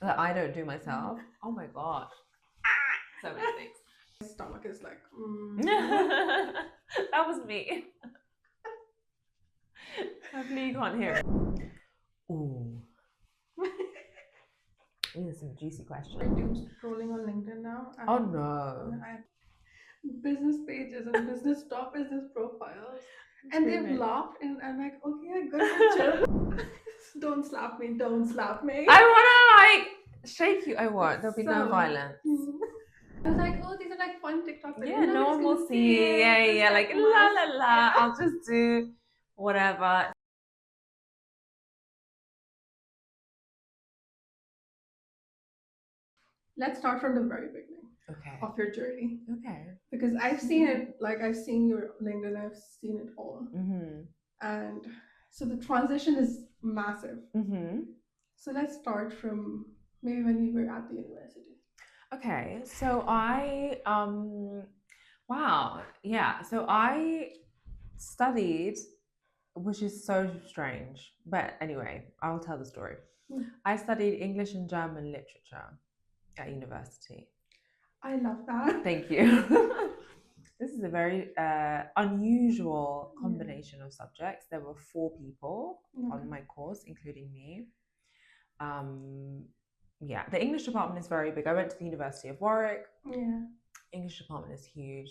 that I don't do myself. Oh my god, so many things. My stomach is like, That was me. Hopefully you can't hear it. Ooh. These are some juicy questions. I do scrolling on LinkedIn now. Oh no. I have business pages and business top business profiles. And they've laughed, and I'm like, okay, good picture. Don't slap me, don't slap me. I wanna like shake you. I won't. There'll be no violence. I was like, oh, these are like fun TikTok videos. Yeah, no one will see. Yeah, like la la la. I'll just do whatever. Let's start from the very beginning of your journey. Okay. Because I've seen it, like I've seen your LinkedIn, I've seen it all. And so the transition is massive. So let's start from maybe when you were at the university. Okay, so wow, yeah. So I studied, which is so strange, but anyway, I'll tell the story. I studied English and German literature at university. I love that. Thank you. This is a very unusual combination of subjects. There were 4 people on my course, including me. Yeah, the English department is very big. I went to the University of Warwick. Yeah. English department is huge,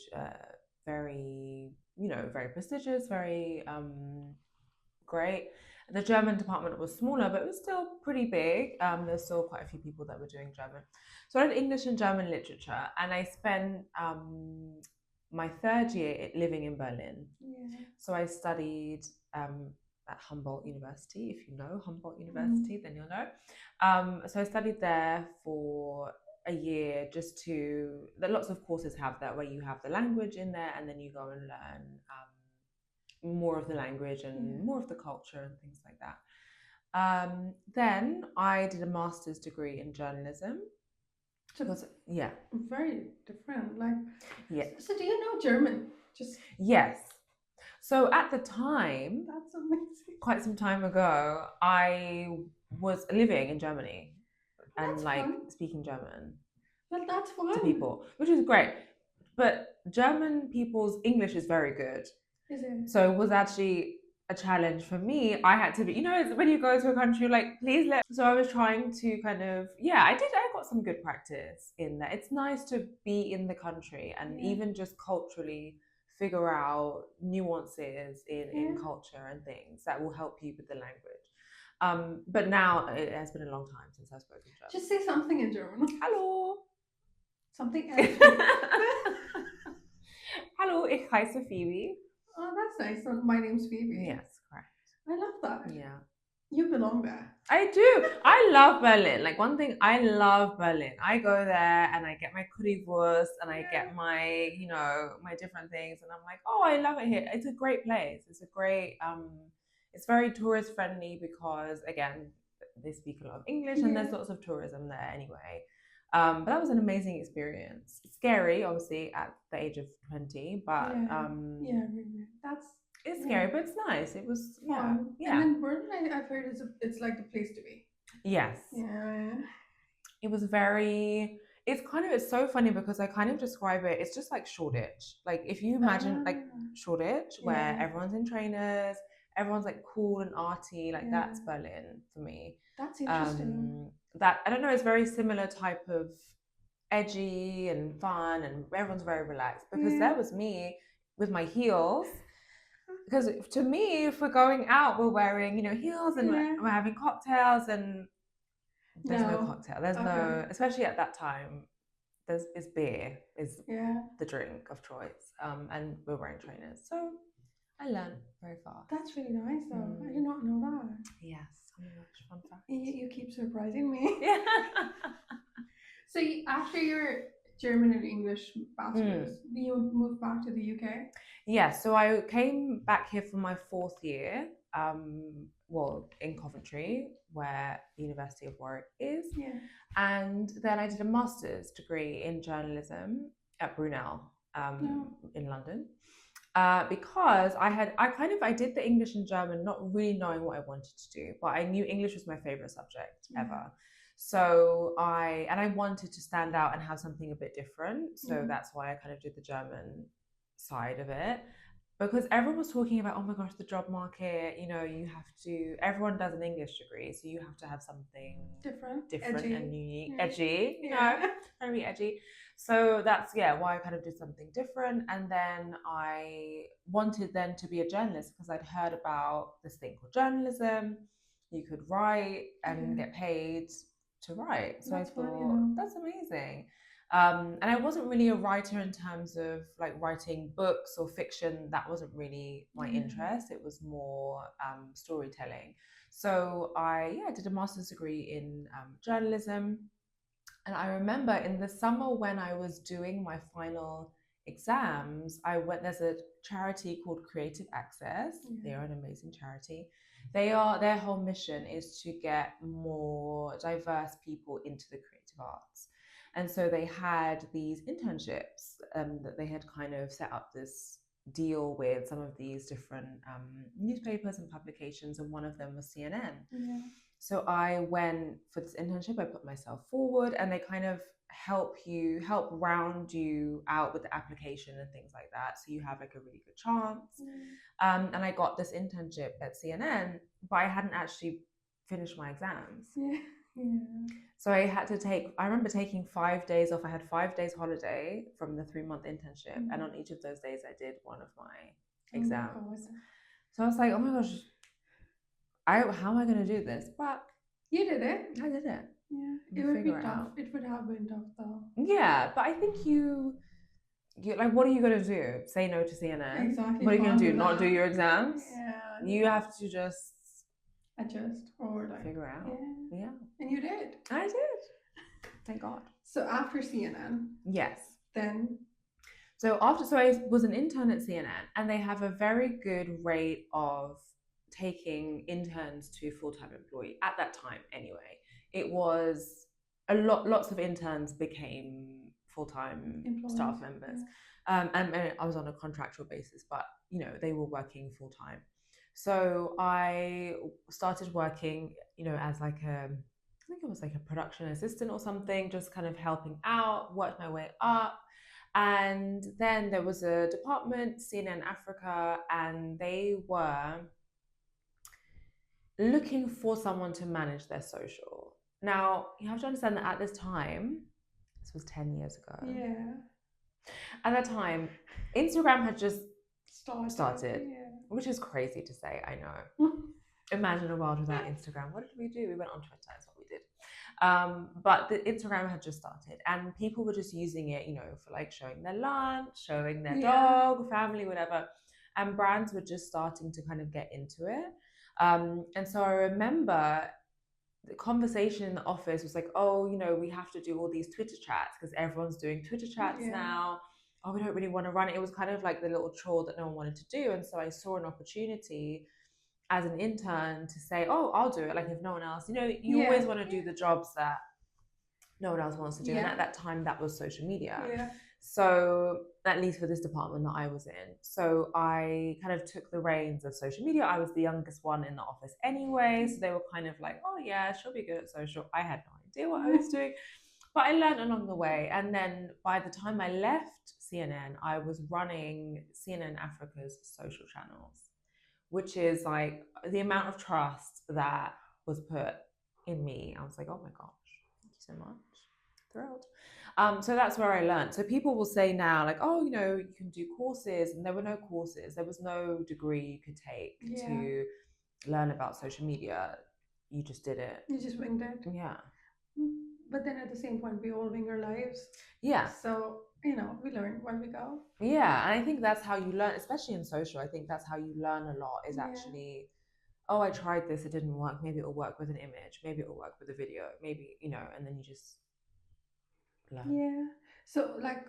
very, very prestigious, very great. The German department was smaller, but it was still pretty big. There's still quite a few people that were doing German. So I did English and German literature, and I spent my 3rd year living in Berlin. Yeah. So I studied at Humboldt University. If you know Humboldt University, then you'll know. So I studied there for a year, just to, lots of courses have that, where you have the language in there, and then you go and learn more of the language and more of the culture and things like that. Then I did a master's degree in journalism. So very different. Like, So do you know German? Yes. So at the time, that's amazing. Quite some time ago, I was living in Germany and speaking German. Well, that's fun. To people, which is great. But German people's English is very good. Is it? So it was actually a challenge for me. I had to be, when you go to a country, like, please let. So I was trying to kind of, I got some good practice in there. It's nice to be in the country and even just culturally figure out nuances in culture and things that will help you with the language. But now it has been a long time since I've spoken German. Just say something in German. Hallo. Something else. Hallo, ich heiße Phoebe. Oh, that's nice. So my name's Phoebe. Yes, correct. I love that. Yeah. You belong there. I do. I love Berlin. Like, one thing, I love Berlin. I go there and I get my currywurst and I get my, my different things. And I'm like, oh, I love it here. It's a great place. It's a great, it's very tourist friendly because, again, they speak a lot of English and there's lots of tourism there anyway. But that was an amazing experience. Scary, obviously, at the age of 20, but it's scary, but it's nice. It was fun. Yeah. And then Berlin, I've heard it's like the place to be. Yes. Yeah. It was very. It's so funny because I kind of describe it. It's just like Shoreditch. Like, if you imagine like Shoreditch, where everyone's in trainers, everyone's like cool and arty. Like that's Berlin for me. That's interesting. That, I don't know, it's very similar type of edgy and fun, and everyone's very relaxed, because there was me with my heels, because to me, if we're going out, we're wearing heels and we're having cocktails, and there's no cocktail, there's no, especially at that time, is beer is the drink of choice, and we're wearing trainers, so I learned very fast. That's really nice though. I did not know that. Yes. Fun fact. You keep surprising me. Yeah. So after your German and English bachelor's, you moved back to the UK? Yeah, so I came back here for my 4th year, in Coventry, where the University of Warwick is. Yeah. And then I did a master's degree in journalism at Brunel in London. Because I did the English and German not really knowing what I wanted to do, but I knew English was my favorite subject ever. So I wanted to stand out and have something a bit different. So that's why I kind of did the German side of it. Because everyone was talking about, oh my gosh, the job market, you have to, everyone does an English degree, so you have to have something different edgy. And unique, edgy, very edgy. So that's, why I kind of did something different. And then I wanted then to be a journalist because I'd heard about this thing called journalism. You could write and get paid to write. So that's I thought, that's amazing. And I wasn't really a writer in terms of like writing books or fiction. That wasn't really my interest. It was more storytelling. So I did a master's degree in journalism. And I remember in the summer when I was doing my final exams, there's a charity called Creative Access. They're an amazing charity. Their whole mission is to get more diverse people into the creative arts. And so they had these internships that they had kind of set up this deal with some of these different newspapers and publications, and one of them was CNN. So I went for this internship, I put myself forward, and they kind of help round you out with the application and things like that. So you have like a really good chance. And I got this internship at CNN, but I hadn't actually finished my exams. So I remember taking 5 days off. I had 5 days holiday from the 3-month internship. And on each of those days, I did one of my exams. So I was like, oh my gosh, how am I going to do this? But you did it. I did it. Yeah, it would be tough. It would have been tough though. Yeah, but I think you like, what are you going to do? Say no to CNN? Exactly. What are you going to do? Not do your exams? Yeah. You have to just adjust or like figure out. Yeah. And you did. I did. Thank God. So after CNN. Yes. Then. So I was an intern at CNN, and they have a very good rate of taking interns to full-time employee at that time. Anyway, it was lots of interns became full-time staff members. And I was on a contractual basis, but they were working full-time. So I started working, as like I think it was like a production assistant or something, just kind of helping out, worked my way up. And then there was a department, CNN Africa, and they were looking for someone to manage their social. Now, you have to understand that at this time, this was 10 years ago. Yeah. At that time, Instagram had just started, which is crazy to say, I know. Imagine a world without Instagram. What did we do? We went on Twitter, that's what we did. But the Instagram had just started, and people were just using it, for like showing their lunch, showing their dog, family, whatever. And brands were just starting to kind of get into it. And so I remember the conversation in the office was like, oh, we have to do all these Twitter chats because everyone's doing Twitter chats now. Oh, we don't really want to run it. It was kind of like the little chore that no one wanted to do. And so I saw an opportunity as an intern to say, oh, I'll do it. Like if no one else, you always want to do the jobs that no one else wants to do. And at that time, that was social media. So at least for this department that I was in. So I kind of took the reins of social media. I was the youngest one in the office anyway. So they were kind of like, oh yeah, she'll be good at social. I had no idea what I was doing, but I learned along the way. And then by the time I left CNN, I was running CNN Africa's social channels, which is like the amount of trust that was put in me. I was like, oh my gosh, thank you so much. Thrilled. So that's where I learned. So people will say now, like, oh, you can do courses, and there were no courses. There was no degree you could take to learn about social media. You just did it. You just winged it. Yeah. But then at the same point, we all wing our lives. Yeah. So, we learn when we go. Yeah. And I think that's how you learn, especially in social. I think that's how you learn a lot is actually, oh, I tried this, it didn't work. Maybe it'll work with an image. Maybe it'll work with a video. Maybe, and then you just learn. Yeah. So, like,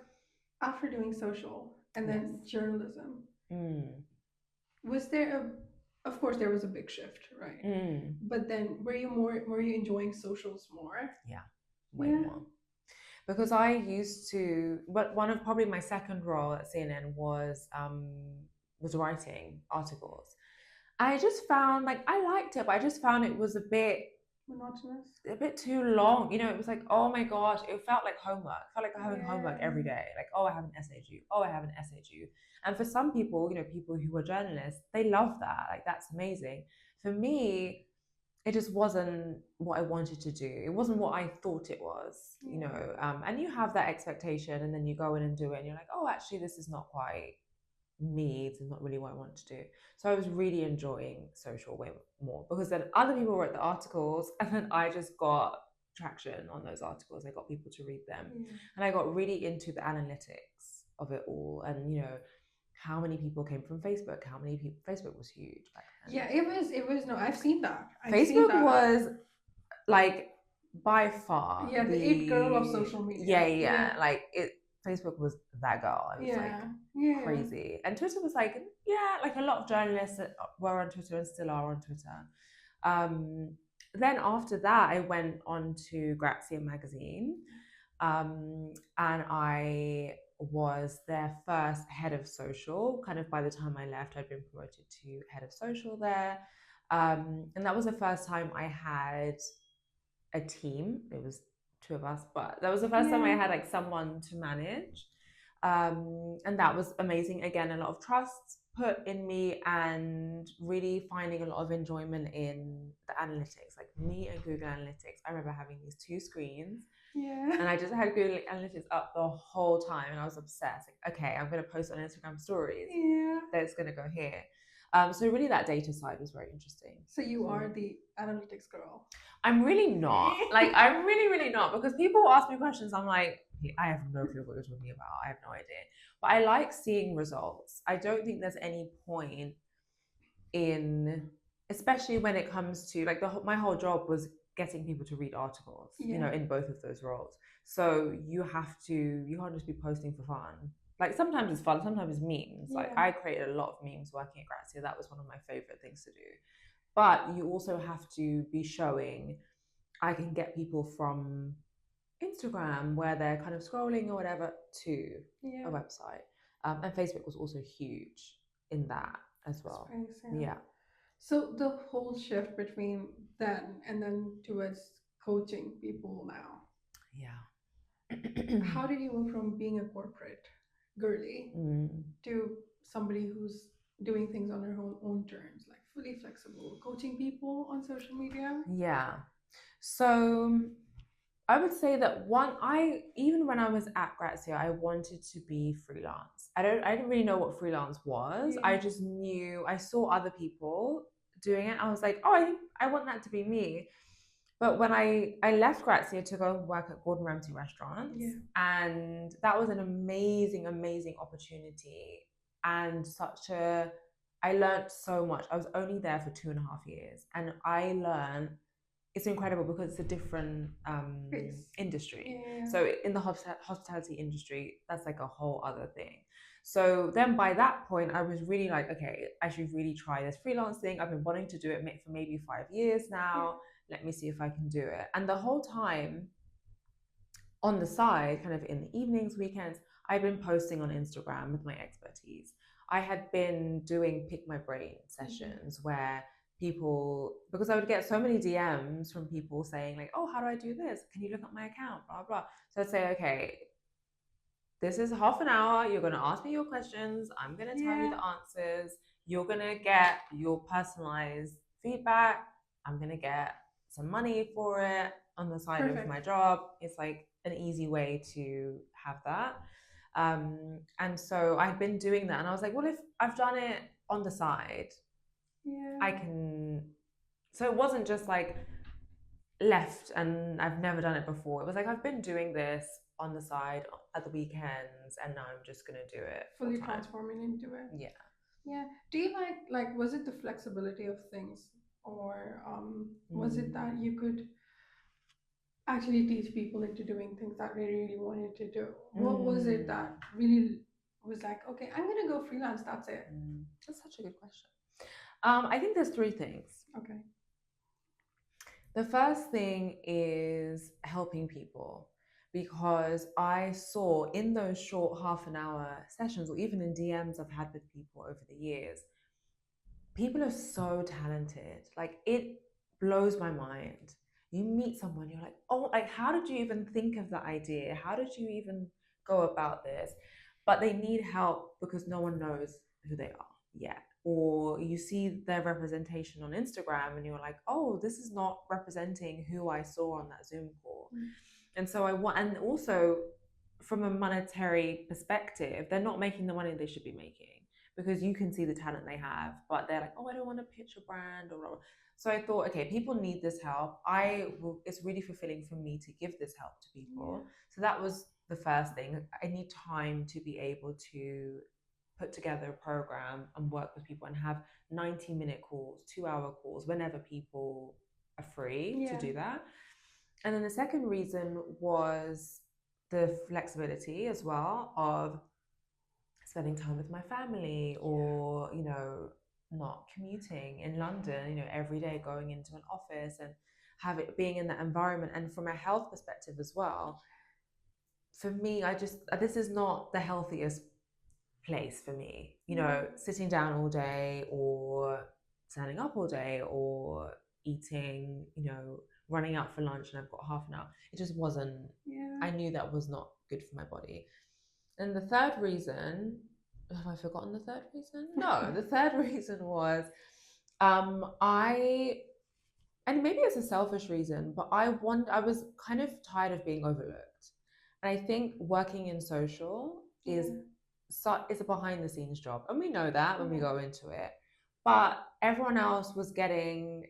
after doing social and then journalism, was there of course, there was a big shift, right? But then were you enjoying socials more? Yeah, way more. Because I used to, but one of probably my second role at CNN was writing articles. I just found, like, I liked it, but I just found it was a bit monotonous. A bit too long. It was like, oh my gosh, it felt like homework. It felt like having homework every day. Like, oh, I have an essay due. Oh, I have an essay due. And for some people, people who are journalists, they love that. Like, that's amazing. For me, it just wasn't what I wanted to do. It wasn't what I thought it was, and you have that expectation, and then you go in and do it, and you're like, oh, actually, this is not quite me. It's not really what I want to do. So I was really enjoying social way more, because then other people wrote the articles, and then I just got traction on those articles. I got people to read them, and I got really into the analytics of it all, and how many people came from Facebook, how many people. Facebook was huge back then. Yeah, it was no, I've seen that. Facebook was like by far the it girl of social media. Yeah. Like Facebook was that girl. It was like crazy. And Twitter was like, like a lot of journalists were on Twitter and still are on Twitter. Then after that, I went on to Grazia magazine, and I was their first head of social. Kind of by the time I left, I'd been promoted to head of social there. And that was the first time I had a team. It was two of us, but that was the first time I had like someone to manage. And that was amazing. Again, a lot of trust put in me, and really finding a lot of enjoyment in the analytics, like me and Google Analytics. I remember having these two screens. And I just had Google Analytics up the whole time, and I was obsessed. Like, okay, I'm going to post on Instagram stories. That's going to go here. So really that data side was very interesting. So you are the analytics girl. I'm really not. Like, I'm really, really not, because people ask me questions. I'm like, I have no clue what you're talking about. I have no idea. But I like seeing results. I don't think there's any point in, especially when it comes to like my whole job was getting people to read articles, in both of those roles. So you can't just be posting for fun. Like, sometimes it's fun, sometimes it's memes. Like, I created a lot of memes working at Grazia. That was one of my favorite things to do. But you also have to be showing, I can get people from Instagram, where they're kind of scrolling or whatever, to a website. And Facebook was also huge in that as well. Yeah. So the whole shift between then and then towards coaching people now. Yeah. How did you go from being a corporate girly to somebody who's doing things on her own terms, like fully flexible, coaching people on social media? Yeah. So I would say that even when I was at Grazia, I wanted to be freelance. I didn't really know what freelance was. I just knew, I saw other people doing it. I was like, oh, I think I want that to be me. But when I left Grazia to go work at Gordon Ramsay restaurants, and that was an amazing, amazing opportunity, and I learned so much. I was only there for 2.5 years, and I learned, it's incredible because it's a different industry. So in the hospitality industry, that's like a whole other thing. So then by that point, I was really like, okay, I should really try this freelance thing. I've been wanting to do it for maybe 5 years now. Let me see if I can do it. And the whole time on the side, kind of in the evenings, weekends, I've been posting on Instagram with my expertise. I had been doing pick my brain sessions where people, because I would get so many DMs from people saying like, oh, how do I do this? Can you look at my account? Blah, blah. So I'd say, okay, this is half an hour. You're going to ask me your questions. I'm going to tell you the answers. You're going to get your personalized feedback. I'm going to get some money for it on the side of my job. It's like an easy way to have that. And so I've been doing that. And I was like, well, if I've done it on the side, I can. So it wasn't just like left and I've never done it before. It was like, I've been doing this on the side at the weekends, and now I'm just going to do it fully transforming into it. Yeah. Do you like was it the flexibility of things, or was it that you could actually teach people into doing things that they really wanted to do? What was it that really was like, okay, I'm going to go freelance, that's it? That's such a good question. I think there's 3 things. Okay. The first thing is helping people, because I saw in those short half an hour sessions, or even in DMs I've had with people over the years, people are so talented. Like, it blows my mind. you meet someone, you're like, oh, like, how did you even think of the idea? How did you even go about this? But they need help because no one knows who they are yet. Or you see their representation on Instagram and you're like, oh, this is not representing who I saw on that Zoom call. And so I want, and also from a monetary perspective, they're not making the money they should be making because you can see the talent they have, but they're like, oh, I don't want to pitch a brand or blah, blah. So I thought, okay, people need this help. It's really fulfilling for me to give this help to people. Yeah. So that was the first thing. I need time to be able to put together a program and work with people and have 90-minute calls, 2-hour calls, whenever people are free to do that. And then the second reason was the flexibility as well of spending time with my family, or, you know, not commuting in London, you know, every day going into an office, and have it being in that environment. And from a health perspective as well, for me, this is not the healthiest place for me, you know, sitting down all day or standing up all day or eating, you know, running out for lunch and I've got half an hour. It just wasn't, I knew that was not good for my body. And the third reason, have I forgotten the third reason? No, the third reason was and maybe it's a selfish reason, but I was kind of tired of being overlooked. And I think working in social is a behind the scenes job. And we know that when we go into it. But everyone else was getting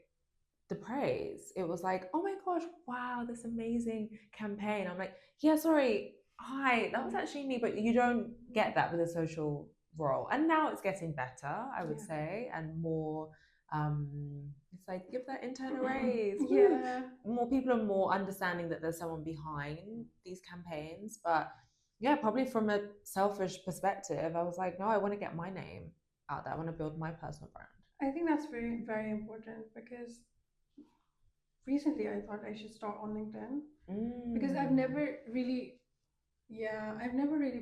the praise. It was like, oh my gosh, wow, this amazing campaign. I'm like, yeah, sorry, hi, that was actually me. But you don't get that with a social role. And now it's getting better, I would say, and more it's like, give that intern a raise. Yeah. More people are more understanding that there's someone behind these campaigns. But yeah, probably from a selfish perspective, I was like, no, I want to get my name out there. I want to build my personal brand. I think that's very, very important because recently I thought I should start on LinkedIn because I've never really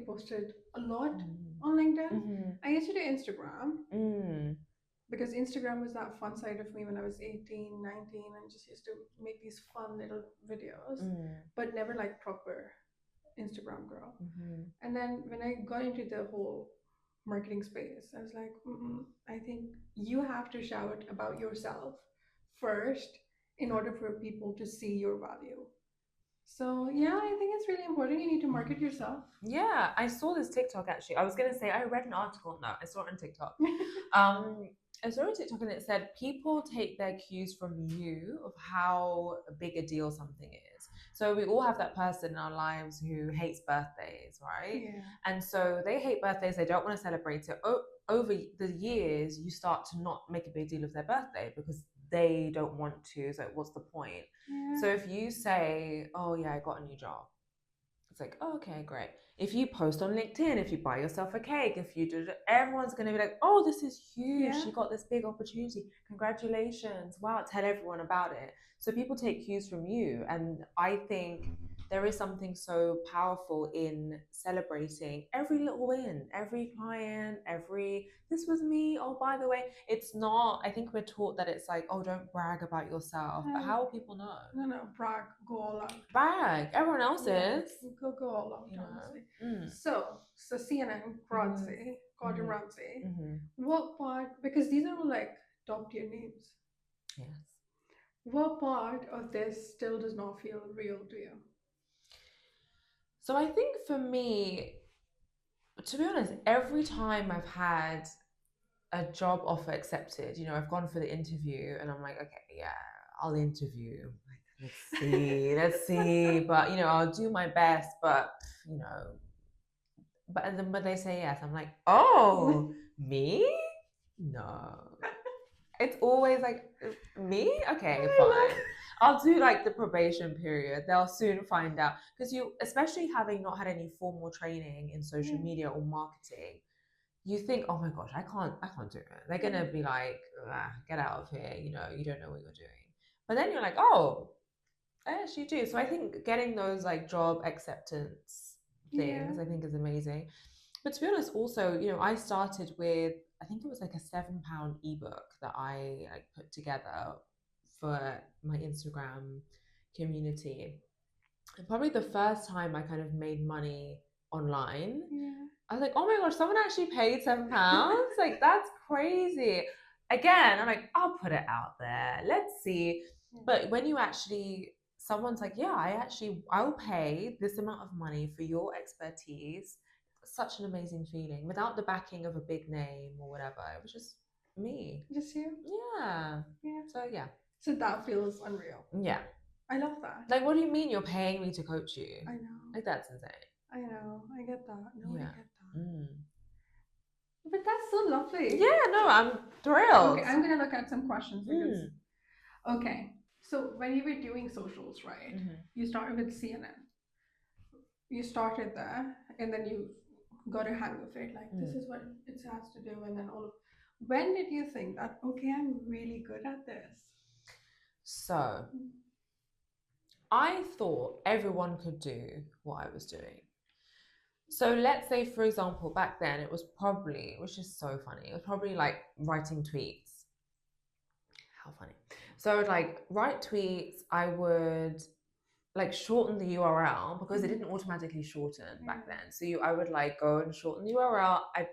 posted a lot on LinkedIn. I used to do Instagram because Instagram was that fun side of me when I was 18, 19, and just used to make these fun little videos, but never like proper Instagram girl. And then when I got into the whole marketing space, I was like, I think you have to shout about yourself first in order for people to see your value. So yeah, I think it's really important. You need to market yourself. Yeah, I saw this TikTok actually. I was gonna say I read an article. No, I saw it on TikTok. I saw it on TikTok and it said people take their cues from you of how big a deal something is. So we all have that person in our lives who hates birthdays, right? Yeah. And so they hate birthdays. They don't want to celebrate it. Over the years, you start to not make a big deal of their birthday because they don't want to. So what's the point? Yeah. So if you say, oh yeah, I got a new job, it's like, oh, okay, great. If you post on LinkedIn, if you buy yourself a cake, if you do, everyone's going to be like, oh, this is huge. Yeah. You got this big opportunity. Congratulations. Wow, tell everyone about it. So people take cues from you. And I think there is something so powerful in celebrating every little win, every client, this was me. Oh, by the way, it's not, I think we're taught that it's like, oh, don't brag about yourself. But how will people know? No, brag, go all out. Brag, everyone else is. Go all out, honestly. So CNN, Grazia, Gordon Ramsay. What part, because these are all like top tier names. Yes. What part of this still does not feel real to you? So I think for me, to be honest, every time I've had a job offer accepted, you know, I've gone for the interview and I'm like, okay, yeah, I'll interview. Let's see. But, you know, I'll do my best, but, you know, but they say yes. I'm like, oh, me? No. It's always like, me? Okay, fine. I'll do like the probation period. They'll soon find out. Because you, especially having not had any formal training in social media or marketing, you think, oh my gosh, I can't do it. They're gonna be like, get out of here, you know, you don't know what you're doing. But then you're like, oh, yes, you do. So I think getting those like job acceptance things, I think is amazing. But to be honest, also, you know, I started with, I think it was like a £7 ebook that I like put together for my Instagram community. And probably the first time I kind of made money online, I was like, oh my gosh, someone actually paid £7. Like, that's crazy. Again, I'm like, I'll put it out there. Let's see. But when you actually, someone's like, yeah, I'll pay this amount of money for your expertise. Such an amazing feeling without the backing of a big name or whatever. It was just me. Just you? Yeah. So, yeah. So that feels unreal. Yeah. I love that. Like, what do you mean you're paying me to coach you? I know. Like, that's insane. I know. I get that. No, I get that. Mm. But that's so lovely. Yeah, no, I'm thrilled. Okay, I'm going to look at some questions because... Okay, so when you were doing socials, right, you started with CNN. You started there, and then you got a hang of it. Like, this is what it has to do, and then all of... When did you think that, okay, I'm really good at this? So, I thought everyone could do what I was doing. So let's say, for example, back then it was probably, which is so funny, it was probably like writing tweets. How funny. So I would like write tweets, I would like shorten the URL because it didn't automatically shorten back then. So I would like go and shorten the URL, I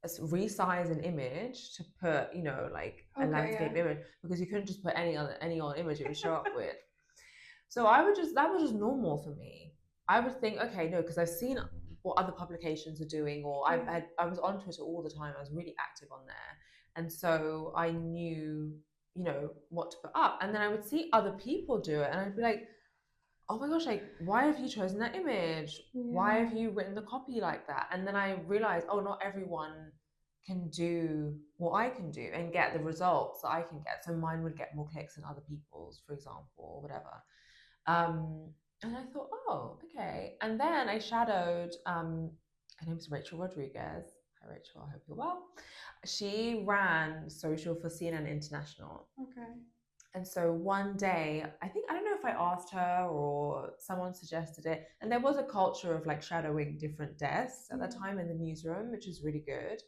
resize an image to put, you know, like a landscape image, because you couldn't just put any old image it would show up with. So that was just normal for me. I would think, okay, no, because I've seen what other publications are doing, or I was on Twitter all the time. I was really active on there. And so I knew, you know, what to put up. And then I would see other people do it and I'd be like, oh my gosh, like, why have you chosen that image? Why have you written the copy like that? And then I realized, oh, not everyone can do what I can do and get the results that I can get. So mine would get more clicks than other people's, for example, or whatever. And I thought, oh, okay. And then I shadowed, her name's Rachel Rodriguez. Hi, Rachel, I hope you're well. She ran social for CNN International. Okay. And so one day, I don't know if I asked her or someone suggested it. And there was a culture of like shadowing different desks at that time in the newsroom, which is really good.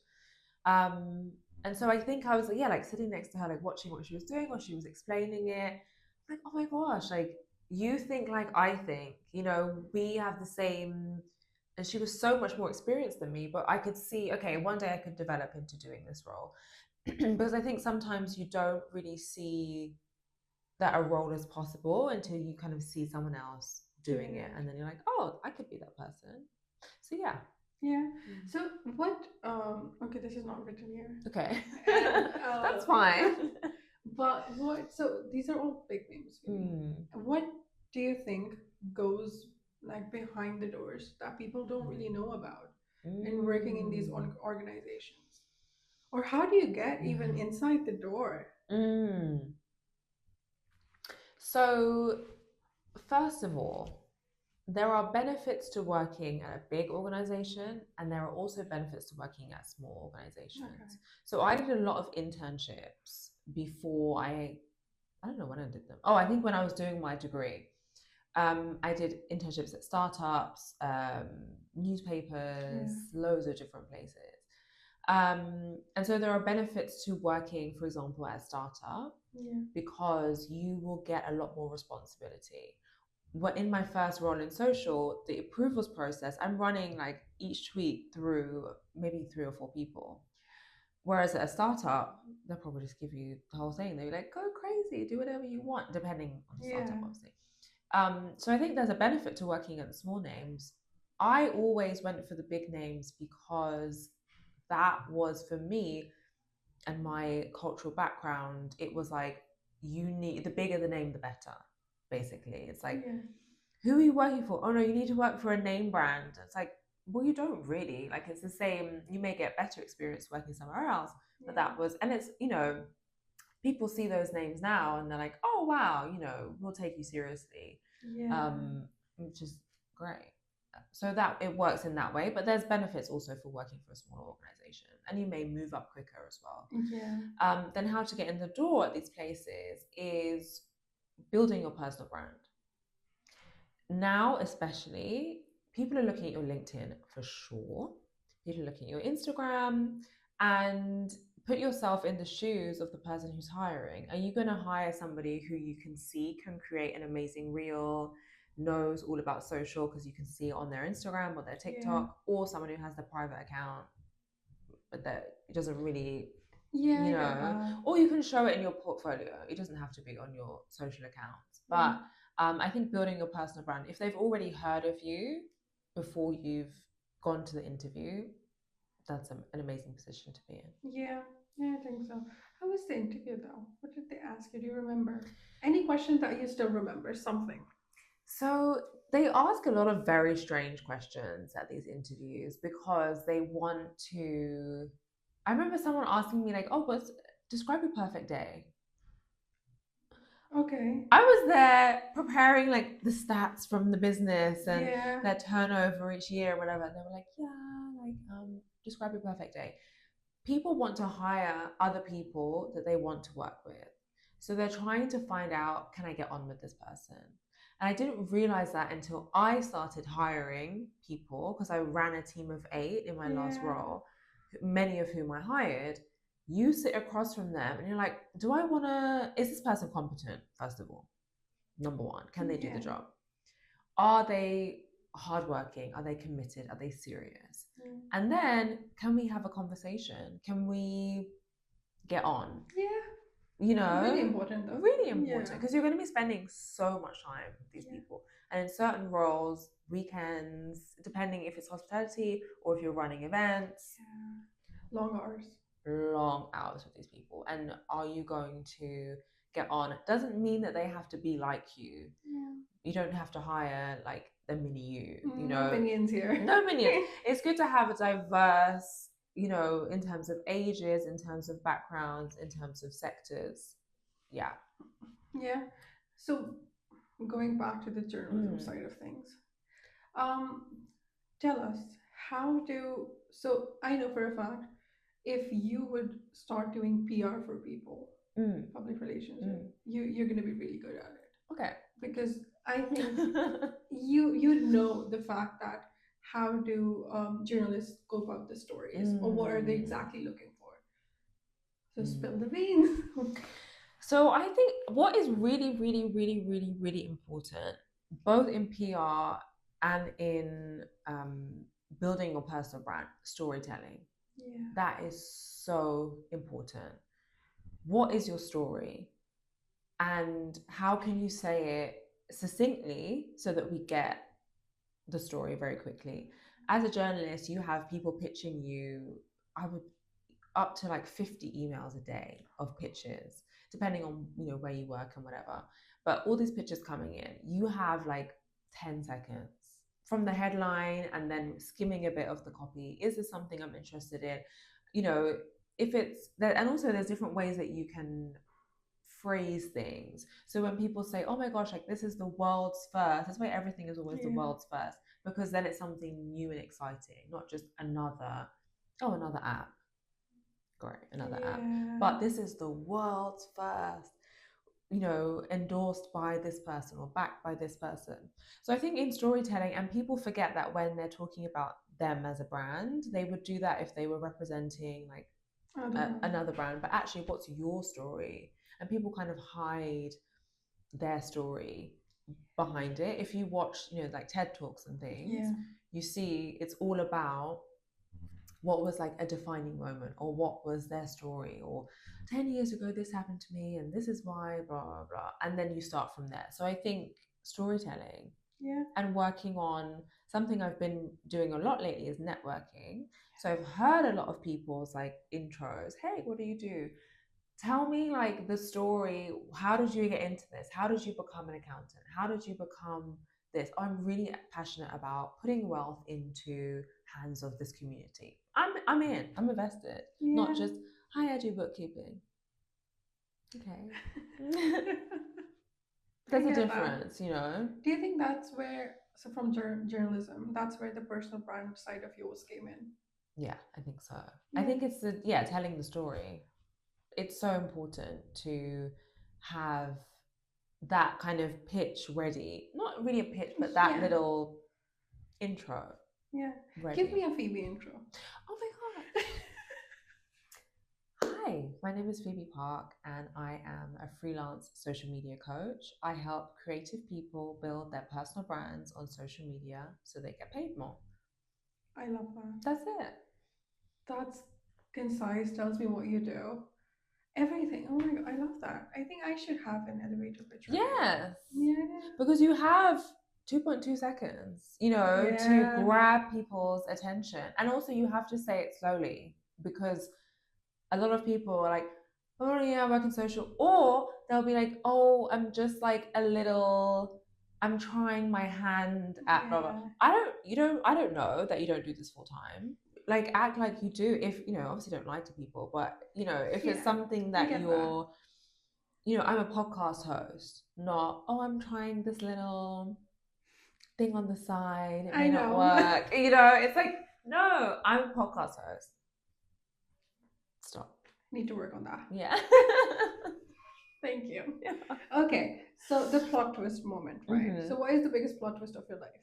And so I think I was, like sitting next to her, like watching what she was doing or she was explaining it. Like, oh my gosh, like, you think like I think, you know, we have the same, and she was so much more experienced than me, but I could see, okay, one day I could develop into doing this role. Because I think sometimes you don't really see that a role is possible until you kind of see someone else doing it. And then you're like, oh, I could be that person. So yeah. Yeah. So what, okay, this is not written here. Okay. That's fine. But so these are all big names. What do you think goes like behind the doors that people don't really know about in working in these organizations? Or how do you get even inside the door? So, first of all, there are benefits to working at a big organization, and there are also benefits to working at small organizations. Okay. So I did a lot of internships before I don't know when I did them. Oh, I think when I was doing my degree. I did internships at startups, newspapers, loads of different places. And so there are benefits to working, for example, at a startup, because you will get a lot more responsibility. In my first role in social, the approvals process, I'm running like each tweet through maybe 3 or 4 people. Whereas at a startup, they'll probably just give you the whole thing. They're like, go crazy, do whatever you want, depending on the startup, obviously. So I think there's a benefit to working at the small names. I always went for the big names because that was, for me and my cultural background, it was like, the bigger the name, the better, basically. It's like, who are you working for? Oh no, you need to work for a name brand. It's like, well, you don't really. Like, it's the same. You may get better experience working somewhere else, but that was, and it's, you know, people see those names now and they're like, oh wow, you know, we'll take you seriously, which is great. So that it works in that way, but there's benefits also for working for a smaller organization, and you may move up quicker as well. Then how to get in the door at these places is building your personal brand. Now, especially, people are looking at your LinkedIn for sure. People are looking at your Instagram, and put yourself in the shoes of the person who's hiring. Are you going to hire somebody who you can see can create an amazing reel, knows all about social because you can see it on their Instagram or their TikTok, or someone who has the private account but that it doesn't really, or you can show it in your portfolio. It doesn't have to be on your social accounts. But I think building your personal brand, if they've already heard of you before you've gone to the interview, that's an amazing position to be in. Yeah, I think so. How was the interview though? What did they ask you? Do you remember? Any questions that you still remember? Something. So they ask a lot of very strange questions at these interviews because they want to. I remember someone asking me like, "Oh, describe your perfect day." Okay. I was there preparing like the stats from the business and their turnover each year, or whatever. They were like, describe your perfect day. People want to hire other people that they want to work with. So they're trying to find out, can I get on with this person? And I didn't realize that until I started hiring people, because I ran a team of 8 in my last role, many of whom I hired. You sit across from them and you're like, is this person competent, first of all? Number one, can they do the job? Are they hardworking? Are they committed? Are they serious? And then, can we have a conversation? Can we get on? Really important though. Really important, because you're going to be spending so much time with these people. And in certain roles, weekends, depending if it's hospitality or if you're running events. Long hours with these people. And are you going to get on? It doesn't mean that they have to be like you. You don't have to hire like the mini you, No minions here. No minions. It's good to have a diverse, in terms of ages, in terms of backgrounds, in terms of sectors. Yeah. So going back to the journalism side of things, tell us, so I know for a fact, if you would start doing PR for people, public relations, you're going to be really good at it. Okay. Because I think you know the fact that how do journalists go about the stories, or what are they exactly looking for? So spill the beans. So I think what is really, really, really, really, really important, both in PR and in building your personal brand, storytelling. That is so important. What is your story? And how can you say it succinctly so that we get the story very quickly? As a journalist, you have people pitching you, up to like 50 emails a day of pitches, depending on where you work and whatever. But all these pitches coming in, you have like 10 seconds from the headline and then skimming a bit of the copy. Is this something I'm interested in? If it's that, and also there's different ways that you can phrase things. So when people say, oh my gosh, like this is the world's first, that's why everything is always the world's first, because then it's something new and exciting, not just another app. Great, another app. But this is the world's first, endorsed by this person or backed by this person. So I think in storytelling, and people forget that when they're talking about them as a brand, they would do that if they were representing like another brand. But actually, what's your story? And people kind of hide their story behind it. If you watch, like TED Talks and things, you see it's all about what was like a defining moment, or what was their story, or 10 years ago this happened to me and this is why, blah blah blah, and then you start from there. So I think storytelling and working on something I've been doing a lot lately is networking. So I've heard a lot of people's like intros. Hey, what do you do? Tell me like the story. How did you get into this? How did you become an accountant? How did you become this? I'm really passionate about putting wealth into hands of this community. I'm invested. Not just, hi, I do bookkeeping. Okay. There's a difference, Do you think that's where, so from journalism, that's where the personal brand side of yours came in? Yeah, I think so. I think it's telling the story. It's so important to have that kind of pitch ready. Not really a pitch, but that little intro. Ready. Give me a Phoebe intro. Oh my god. Hi, my name is Phoebe Parke, and I am a freelance social media coach. I help creative people build their personal brands on social media so they get paid more. I love that. That's it. That's concise, tells me what you do. Everything. Oh my god, I love that. I think I should have an elevator pitch. Yes. Yeah. Because you have 2.2 seconds, to grab people's attention. And also you have to say it slowly because a lot of people are like, oh yeah, I work in social, or they'll be like, oh, I'm just like I'm trying my hand at blah blah. I don't know that you don't do this full time. Like act like you do if obviously don't lie to people, but if it's something that you're I'm a podcast host, not I'm trying this little thing on the side, it may not work. It's like, no, I'm a podcast host. Stop. Need to work on that. Yeah. Thank you. Yeah. Okay, so the plot twist moment, right? So what is the biggest plot twist of your life?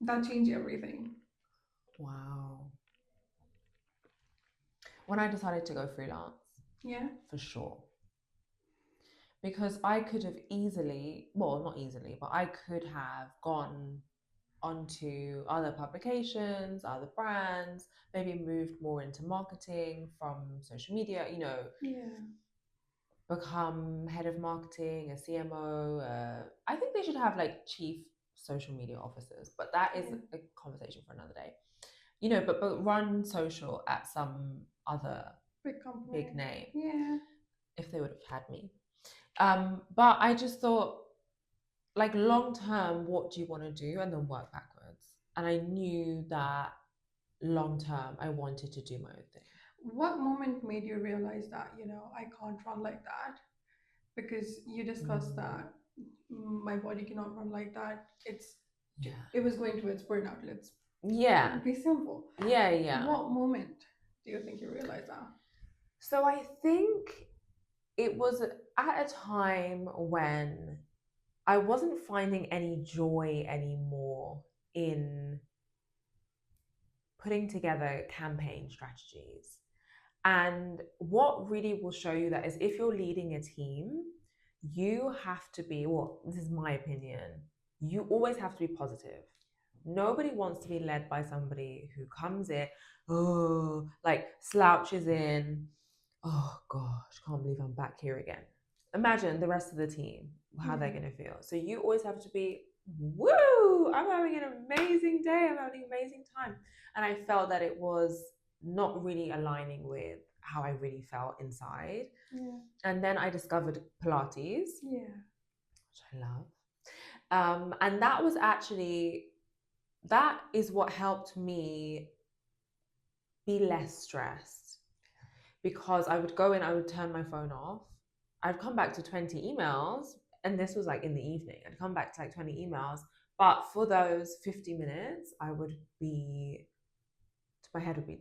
That changed everything. Wow. When I decided to go freelance. Yeah. For sure. Because I could have easily, well, not easily, but I could have gone onto other publications, other brands, maybe moved more into marketing from social media, become head of marketing, a CMO. I think they should have like chief social media officers, but that is a conversation for another day. But run social at some other big name. Yeah. If they would have had me. But I just thought, like, long term, what do you want to do? And then work backwards. And I knew that long term, I wanted to do my own thing. What moment made you realize that, I can't run like that? Because you discussed that my body cannot run like that. It was going towards burnout. Let's be simple. Yeah. What moment do you think you realized that? So I think it was at a time when I wasn't finding any joy anymore in putting together campaign strategies. And what really will show you that is if you're leading a team, you have to be, well, this is my opinion, you always have to be positive. Nobody wants to be led by somebody who comes in, like slouches in, oh gosh, can't believe I'm back here again. Imagine the rest of the team, how they're going to feel. So you always have to be, woo, I'm having an amazing day, I'm having an amazing time. And I felt that it was not really aligning with how I really felt inside. Yeah. And then I discovered Pilates, which I love. And that is what helped me be less stressed, because I would go in, I would turn my phone off, I'd come back to 20 emails, and this was like in the evening, I'd come back to like 20 emails, but for those 50 minutes, I would be, my head would be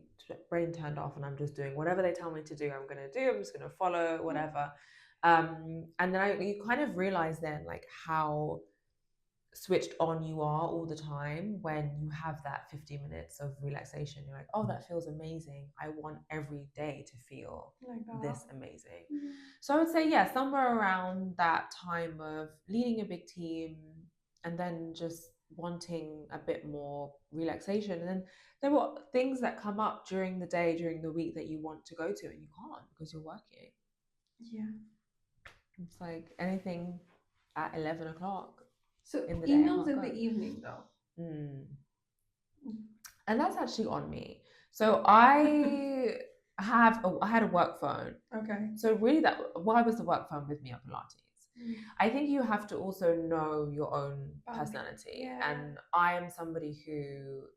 brain turned off, and I'm just doing whatever they tell me to do, I'm going to do, I'm just going to follow, whatever. And then you kind of realize then like how switched on you are all the time when you have that 50 minutes of relaxation. You're like, oh, that feels amazing. I want every day to feel like this amazing. So I would say, somewhere around that time of leading a big team and then just wanting a bit more relaxation. And then there were things that come up during the day, during the week that you want to go to and you can't because you're working. Yeah. It's like anything at 11 o'clock. So emails in the evening though. And that's actually on me. So I had a work phone. Okay. So really why was the work phone with me at Pilates? I think you have to also know your own personality. Yeah. And I am somebody who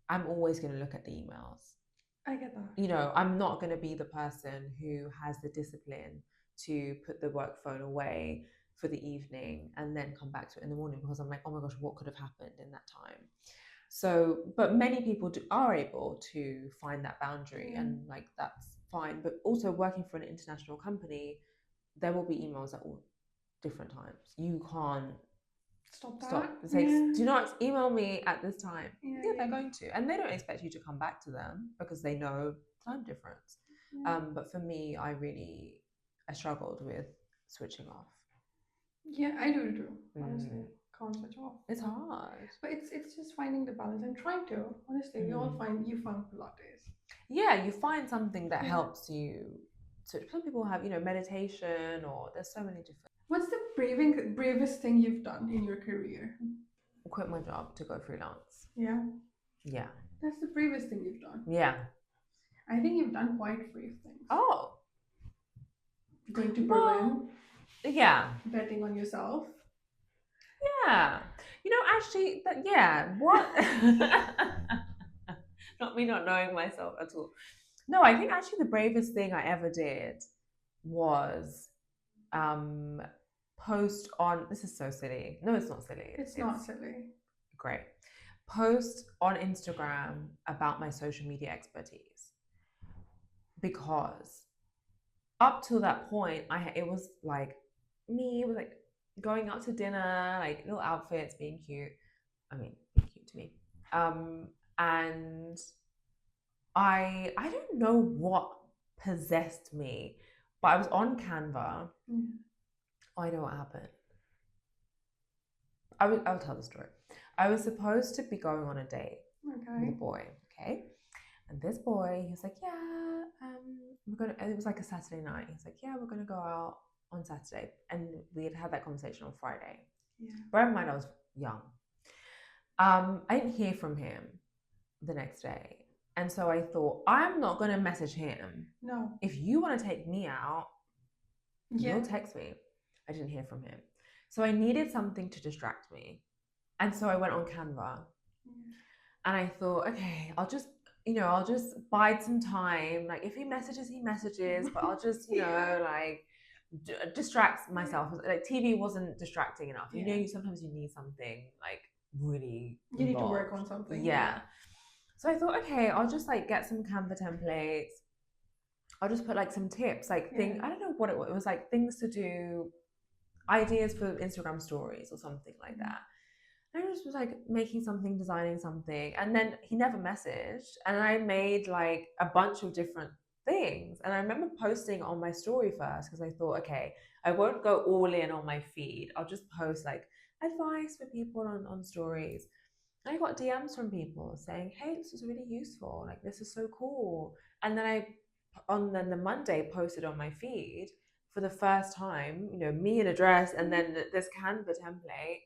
I'm always going to look at the emails. I get that. I'm not going to be the person who has the discipline to put the work phone away for the evening and then come back to it in the morning, because I'm like, oh my gosh, what could have happened in that time? So, but many people are able to find that boundary, and like that's fine. But also working for an international company, there will be emails at all different times. You can't stop. It says, do not email me at this time. Yeah, they're going to, and they don't expect you to come back to them because they know time difference. Yeah. But for me, I struggled with switching off. Yeah, I do too. Honestly, can't switch off. It's hard. But it's just finding the balance. I'm trying to. Honestly, we all find you found Pilates. Yeah, you find something that helps you. So some people have, meditation, or there's so many different. What's the bravest thing you've done in your career? Quit my job to go freelance. Yeah. Yeah. That's the bravest thing you've done. Yeah. I think you've done quite brave things. Oh. Going to Berlin. Yeah. Betting on yourself. Yeah. Actually, what? Not me not knowing myself at all. No, I think actually the bravest thing I ever did was post on, this is so silly. No, it's not silly. It's not silly. Great. Post on Instagram about my social media expertise. Because up till that point, it was like going out to dinner, like little outfits, being cute. I mean, being cute to me. And I don't know what possessed me, but I was on Canva. I know what happened. I'll tell the story. I was supposed to be going on a date with a boy, okay? And this boy, he was like, yeah, it was like a Saturday night. He's like, yeah, we're gonna go out on Saturday. And we had that conversation on Friday. Yeah. Bear in mind, I was young. I didn't hear from him the next day. And so I thought, I'm not gonna message him. No. If you wanna take me out, you'll text me. I didn't hear from him. So I needed something to distract me. And so I went on Canva. And I thought, okay, I'll just bide some time. Like if he messages, but I'll just, distract myself. Like TV wasn't distracting enough. Sometimes you need something like really You need to work on something. Yeah. So I thought, okay, I'll just like get some Canva templates. I'll just put like some tips, like I don't know what it was. It was like things to do, ideas for Instagram stories or something like that. And I just was like making something, designing something. And then he never messaged. And I made like a bunch of different things. And I remember posting on my story first because I thought, okay, I won't go all in on my feed. I'll just post like advice for people on stories. And I got DMs from people saying, hey, this is really useful. Like, this is so cool. And then on the Monday, posted on my feed for the first time, me in a dress and then this Canva template.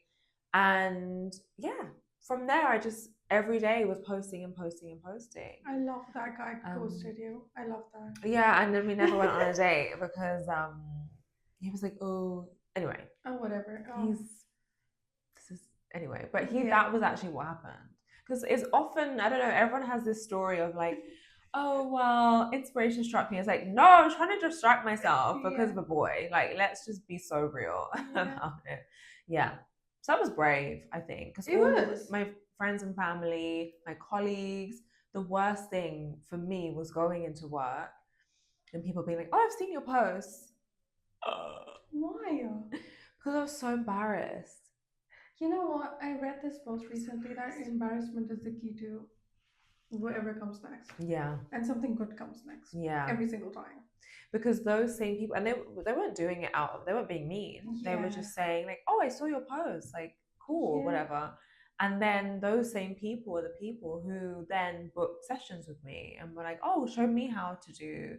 And yeah, from there, I just every day was posting and posting and posting. I love that guy ghosted you. I love that. Yeah, and then we never went on a date because he was like, oh, anyway. Oh, whatever. Anyway, but that was actually what happened. Because it's often, I don't know, everyone has this story of like, oh, well, inspiration struck me. It's like, no, I'm trying to distract myself because of a boy. Like, let's just be so real about it. Yeah. So that was brave, I think. Because all my friends and family, my colleagues, the worst thing for me was going into work and people being like, oh, I've seen your posts. Why? Because I was so embarrassed. You know what? I read this post recently that embarrassment is the key to whatever comes next. Yeah. And something good comes next. Yeah. Every single time. Because those same people, and they weren't doing it they weren't being mean. Yeah. They were just saying like, oh, I saw your post, like, cool, whatever. And then those same people are the people who then booked sessions with me and were like, oh, show me how to do.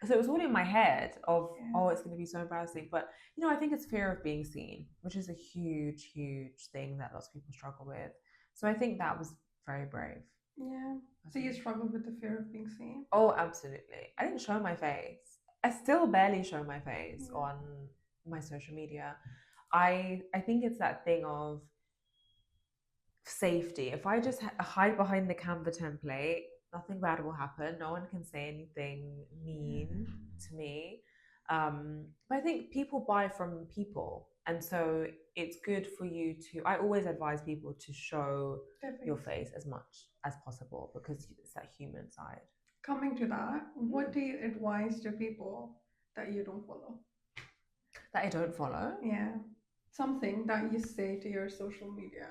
So it was all in my head of, oh, it's going to be so embarrassing. But, I think it's fear of being seen, which is a huge, huge thing that lots of people struggle with. So I think that was very brave. Yeah. So you struggled with the fear of being seen? Oh, absolutely. I didn't show my face. I still barely show my face on my social media. I think it's that thing of safety. If I just hide behind the Canva template, nothing bad will happen. No one can say anything mean to me. But I think people buy from people. And so it's good for you I always advise people to show your face as much as possible because it's that human side. Coming to that, what do you advise to people that you don't follow? That I don't follow? Yeah. Something that you say to your social media,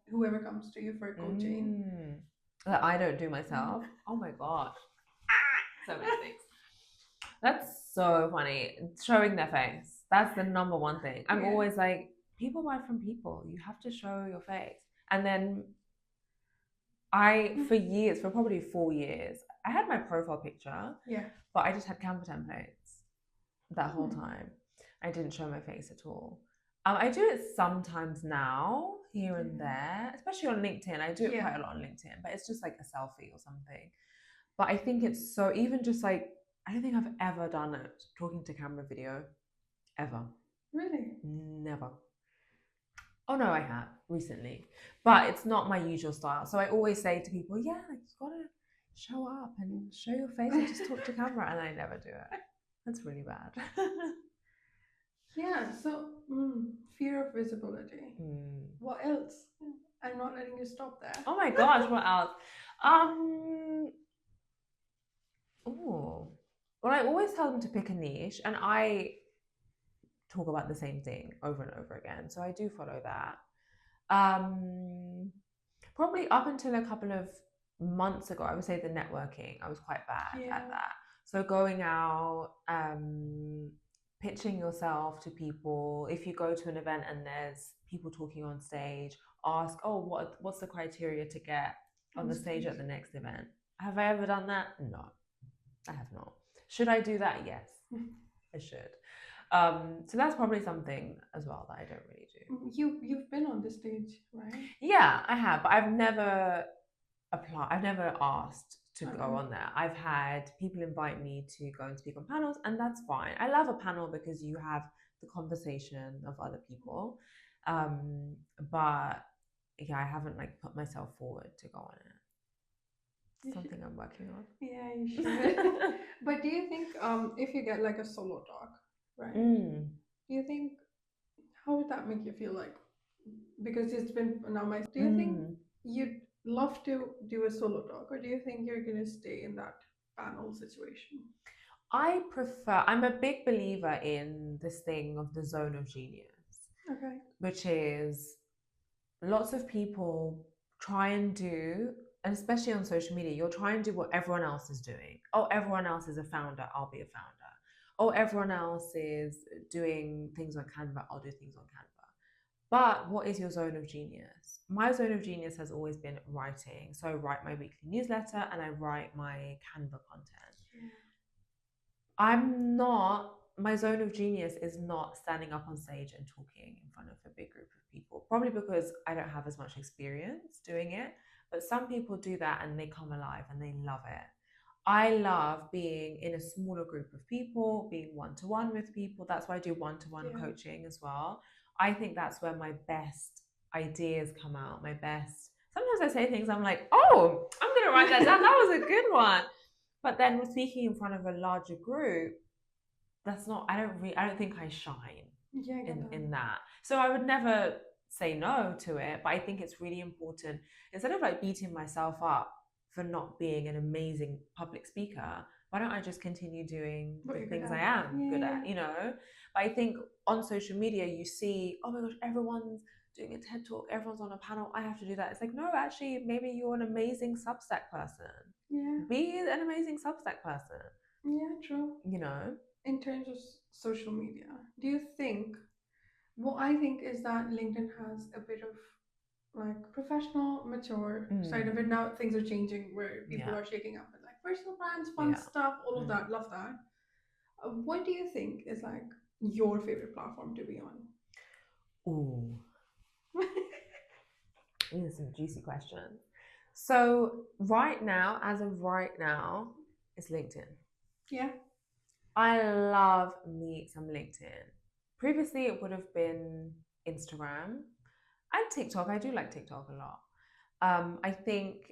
whoever comes to you for coaching. That I don't do myself. Oh my God. So many things. That's so funny. Showing their face. That's the number one thing. I'm always like, people buy from people. You have to show your face. And then for years, for probably 4 years, I had my profile picture. Yeah. But I just had Canva templates that whole time. I didn't show my face at all. I do it sometimes now, here and there, especially on LinkedIn. I do it quite a lot on LinkedIn, but it's just like a selfie or something. But I think it's so, even just like, I don't think I've ever done it, talking to camera video, ever. Really? Never. Oh no, I have recently, but it's not my usual style. So I always say to people, yeah, like you gotta show up and show your face and just talk to camera, and I never do it. That's really bad. Yeah, so fear of visibility. What else? I'm not letting you stop there. Oh my gosh, what else? Well, I always tell them to pick a niche, and I talk about the same thing over and over again. So I do follow that. Probably up until a couple of months ago, I would say the networking, I was quite bad at that. So going out, pitching yourself to people. If you go to an event and there's people talking on stage, ask, oh, what's the criteria to get on the stage at the next event? Have I ever done that? No, I have not. Should I do that? Yes, I should. So that's probably something as well that I don't really do. You've been on the stage, right? Yeah, I have, but I've never applied. I've never asked to go on there. I've had people invite me to go and speak on panels, and that's fine. I love a panel because you have the conversation of other people. But yeah, I haven't like put myself forward to go on it. Something I'm working on. Yeah, you should. But do you think if you get like a solo talk, right? Do you think, how would that make you feel like? Because it's been now do you think you'd love to do a solo talk, or do you think you're gonna stay in that panel situation? I'm a big believer in this thing of the zone of genius. Okay. Which is lots of people try and do, and especially on social media, you'll try and do what everyone else is doing. Oh, everyone else is a founder, I'll be a founder. Oh, everyone else is doing things on Canva, I'll do things on Canva. But what is your zone of genius? My zone of genius has always been writing. So I write my weekly newsletter and I write my Canva content. My zone of genius is not standing up on stage and talking in front of a big group of people, probably because I don't have as much experience doing it. But some people do that and they come alive and they love it. I love being in a smaller group of people, being one-to-one with people. That's why I do one-to-one coaching as well. I think that's where my best ideas come out. Sometimes I say things, I'm like, oh, I'm going to write that down. That was a good one. But then we're speaking in front of a larger group. I don't think I shine in that. So I would never say no to it, but I think it's really important, instead of like beating myself up for not being an amazing public speaker, why don't I just continue doing the things I am good at, But I think on social media, you see, oh my gosh, everyone's doing a TED talk, everyone's on a panel, I have to do that. It's like, no, actually, maybe you're an amazing Substack person. Yeah. Be an amazing Substack person. Yeah, true. In terms of social media, do you think, what I think is that LinkedIn has a bit of like professional, mature side of it. Now things are changing where people are shaking up with like personal brands, fun stuff, all of that. Love that. What do you think is like your favorite platform to be on? Ooh. These are some juicy questions. So as of right now, it's LinkedIn. Yeah. I love me some LinkedIn. Previously, it would have been Instagram and TikTok. I do like TikTok a lot. I think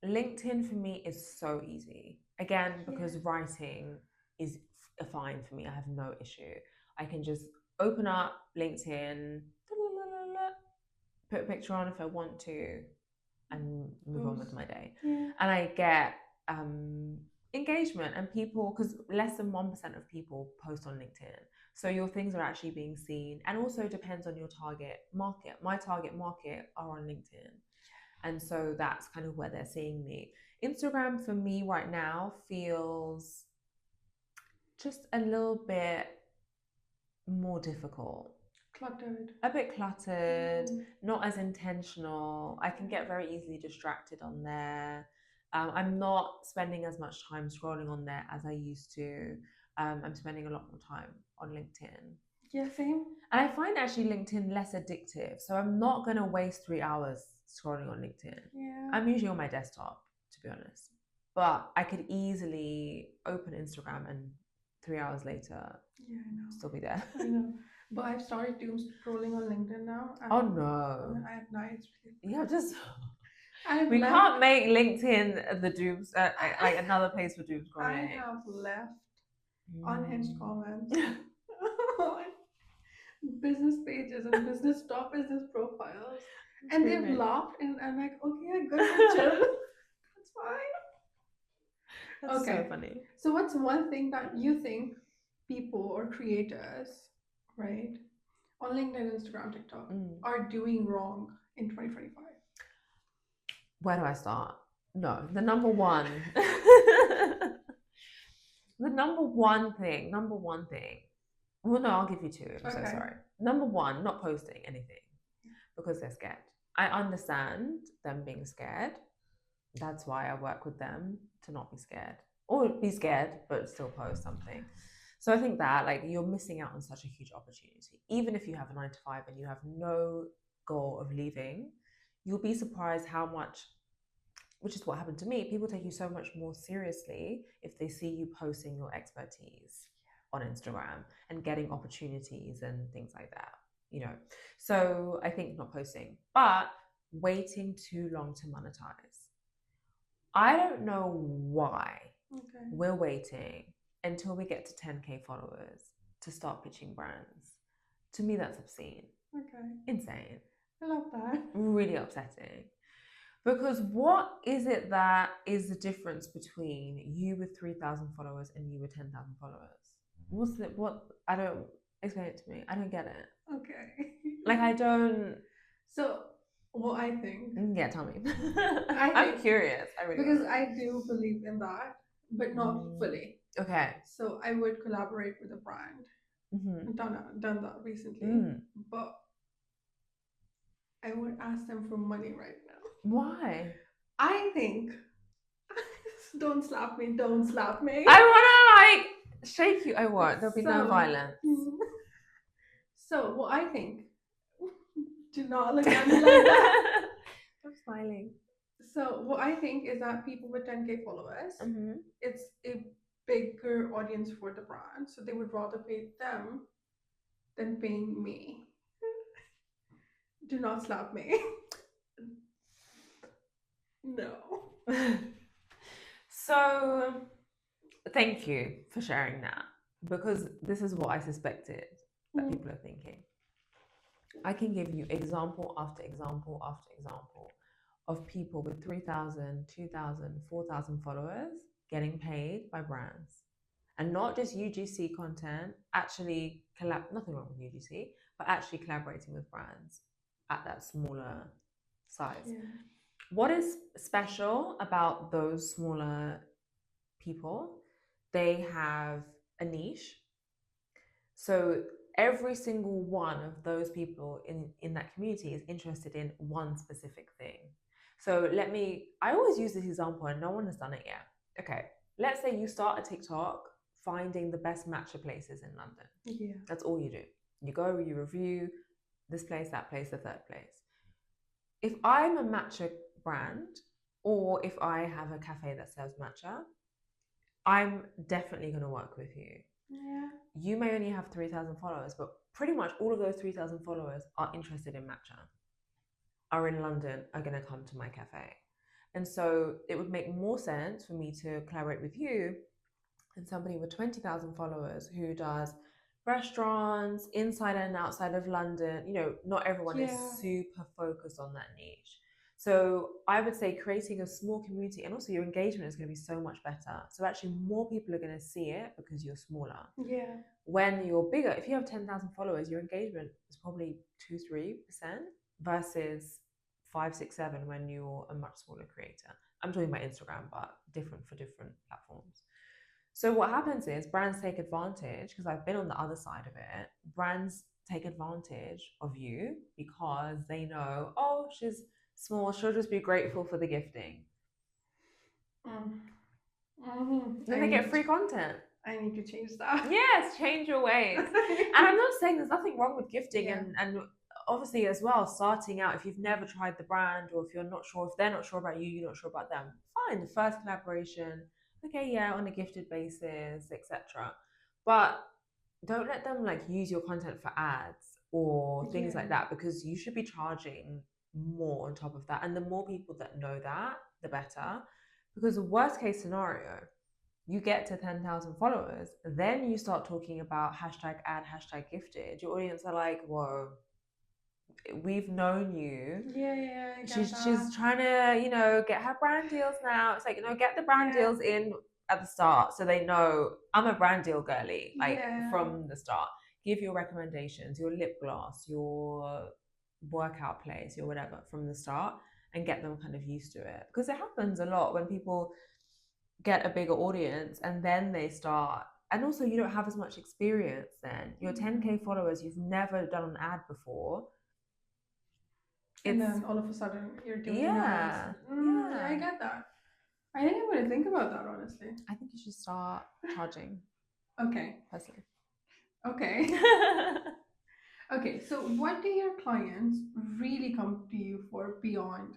LinkedIn for me is so easy. Again, because writing is fine for me. I have no issue. I can just open up LinkedIn, put a picture on if I want to, and move on with my day. Yeah. And I get engagement and people, because less than 1% of people post on LinkedIn. So your things are actually being seen, and also depends on your target market. My target market are on LinkedIn. And so that's kind of where they're seeing me. Instagram for me right now feels just a little bit more difficult. Cluttered. A bit cluttered, not as intentional. I can get very easily distracted on there. I'm not spending as much time scrolling on there as I used to. I'm spending a lot more time on LinkedIn. Yeah, same. And I find actually LinkedIn less addictive. So I'm not going to waste 3 hours scrolling on LinkedIn. Yeah. I'm usually on my desktop, to be honest. But I could easily open Instagram and 3 hours later, still be there. I know. But I've started doom scrolling on LinkedIn now. Oh no. At night. It's really Yeah, just we can't make LinkedIn the doom like another place for doom scrolling. I have left unhinged comments, business pages and business profiles, and they've laughed, and I'm like, okay, good, chill. That's fine. That's okay. So funny. So what's one thing that you think people or creators, right, on LinkedIn, Instagram, TikTok, are doing wrong in 2025? Where do I start? No, the number one. The number one thing. Well, no, I'll give you two. I'm so sorry. Number one, not posting anything because they're scared. I understand them being scared. That's why I work with them, to not be scared. Or be scared, but still post something. So I think that like you're missing out on such a huge opportunity. Even if you have a 9 to 5 and you have no goal of leaving, you'll be surprised how much, which is what happened to me, people take you so much more seriously if they see you posting your expertise on Instagram and getting opportunities and things like that, you know. So I think not posting, but waiting too long to monetize. I don't know why we're waiting until we get to 10K followers to start pitching brands. To me, that's obscene. Insane. I love that. Really upsetting. Because what is it that is the difference between you with 3,000 followers and you with 10,000 followers? I don't, explain it to me. I don't get it. Okay. Like, I don't. So, well, I think. Yeah, tell me. I'm curious. Because I do believe in that, but not fully. Okay. So I would collaborate with a brand. Done that recently. But I would ask them for money right now. Why? I think don't slap me. I wanna shake you. I won't. There'll be no violence. So what I think, do not look at me like that. I'm smiling. So what I think is that people with 10K followers, it's a bigger audience for the brand, so they would rather pay them than paying me. Do not slap me. No. So, thank you for sharing that, because this is what I suspected that people are thinking. I can give you example after example after example of people with 3,000, 2,000, 4,000 followers getting paid by brands. And not just UGC content, actually nothing wrong with UGC, but actually collaborating with brands at that smaller size. Yeah. What is special about those smaller people? They have a niche. So every single one of those people in that community is interested in one specific thing. So I always use this example and no one has done it yet. Okay, let's say you start a TikTok finding the best matcha places in London. Yeah. That's all you do. You go, you review this place, that place, the third place. If I'm a matcha brand, or if I have a cafe that serves matcha, I'm definitely going to work with you. Yeah. You may only have 3,000 followers, but pretty much all of those 3,000 followers are interested in matcha, are in London, are going to come to my cafe. And so it would make more sense for me to collaborate with you than somebody with 20,000 followers who does restaurants inside and outside of London. You know, not everyone is super focused on that niche. So I would say creating a small community, and also your engagement is going to be so much better. So actually more people are going to see it because you're smaller. Yeah. When you're bigger, if you have 10,000 followers, your engagement is probably 2-3% versus 5, 6, 7 when you're a much smaller creator. I'm talking about Instagram, but different for different platforms. So what happens is brands take advantage, because I've been on the other side of it. Brands take advantage of you because they know, oh, she's small, she'll just be grateful for the gifting. Then they get free content. I need to change that. Yes, change your ways. And I'm not saying there's nothing wrong with gifting, and obviously as well, starting out, if you've never tried the brand, or if you're not sure, if they're not sure about you, you're not sure about them, fine, the first collaboration, okay, yeah, on a gifted basis, etc. But don't let them like use your content for ads or things like that, because you should be charging more on top of that. And the more people that know that, the better. Because the worst case scenario, you get to 10,000 followers, then you start talking about hashtag ad, hashtag gifted. Your audience are like, whoa, we've known you. She's trying to, get her brand deals now. It's like, get the brand deals in at the start, so they know I'm a brand deal girly, from the start. Give your recommendations, your lip gloss, your workout place, your whatever from the start, and get them kind of used to it. Because it happens a lot when people get a bigger audience and then they start, and also you don't have as much experience then. Your 10K followers, you've never done an ad before. And then all of a sudden you're doing ads. I get that. I didn't even think about that, honestly. I think you should start charging. Okay. Personally. Okay. Okay, so what do your clients really come to you for beyond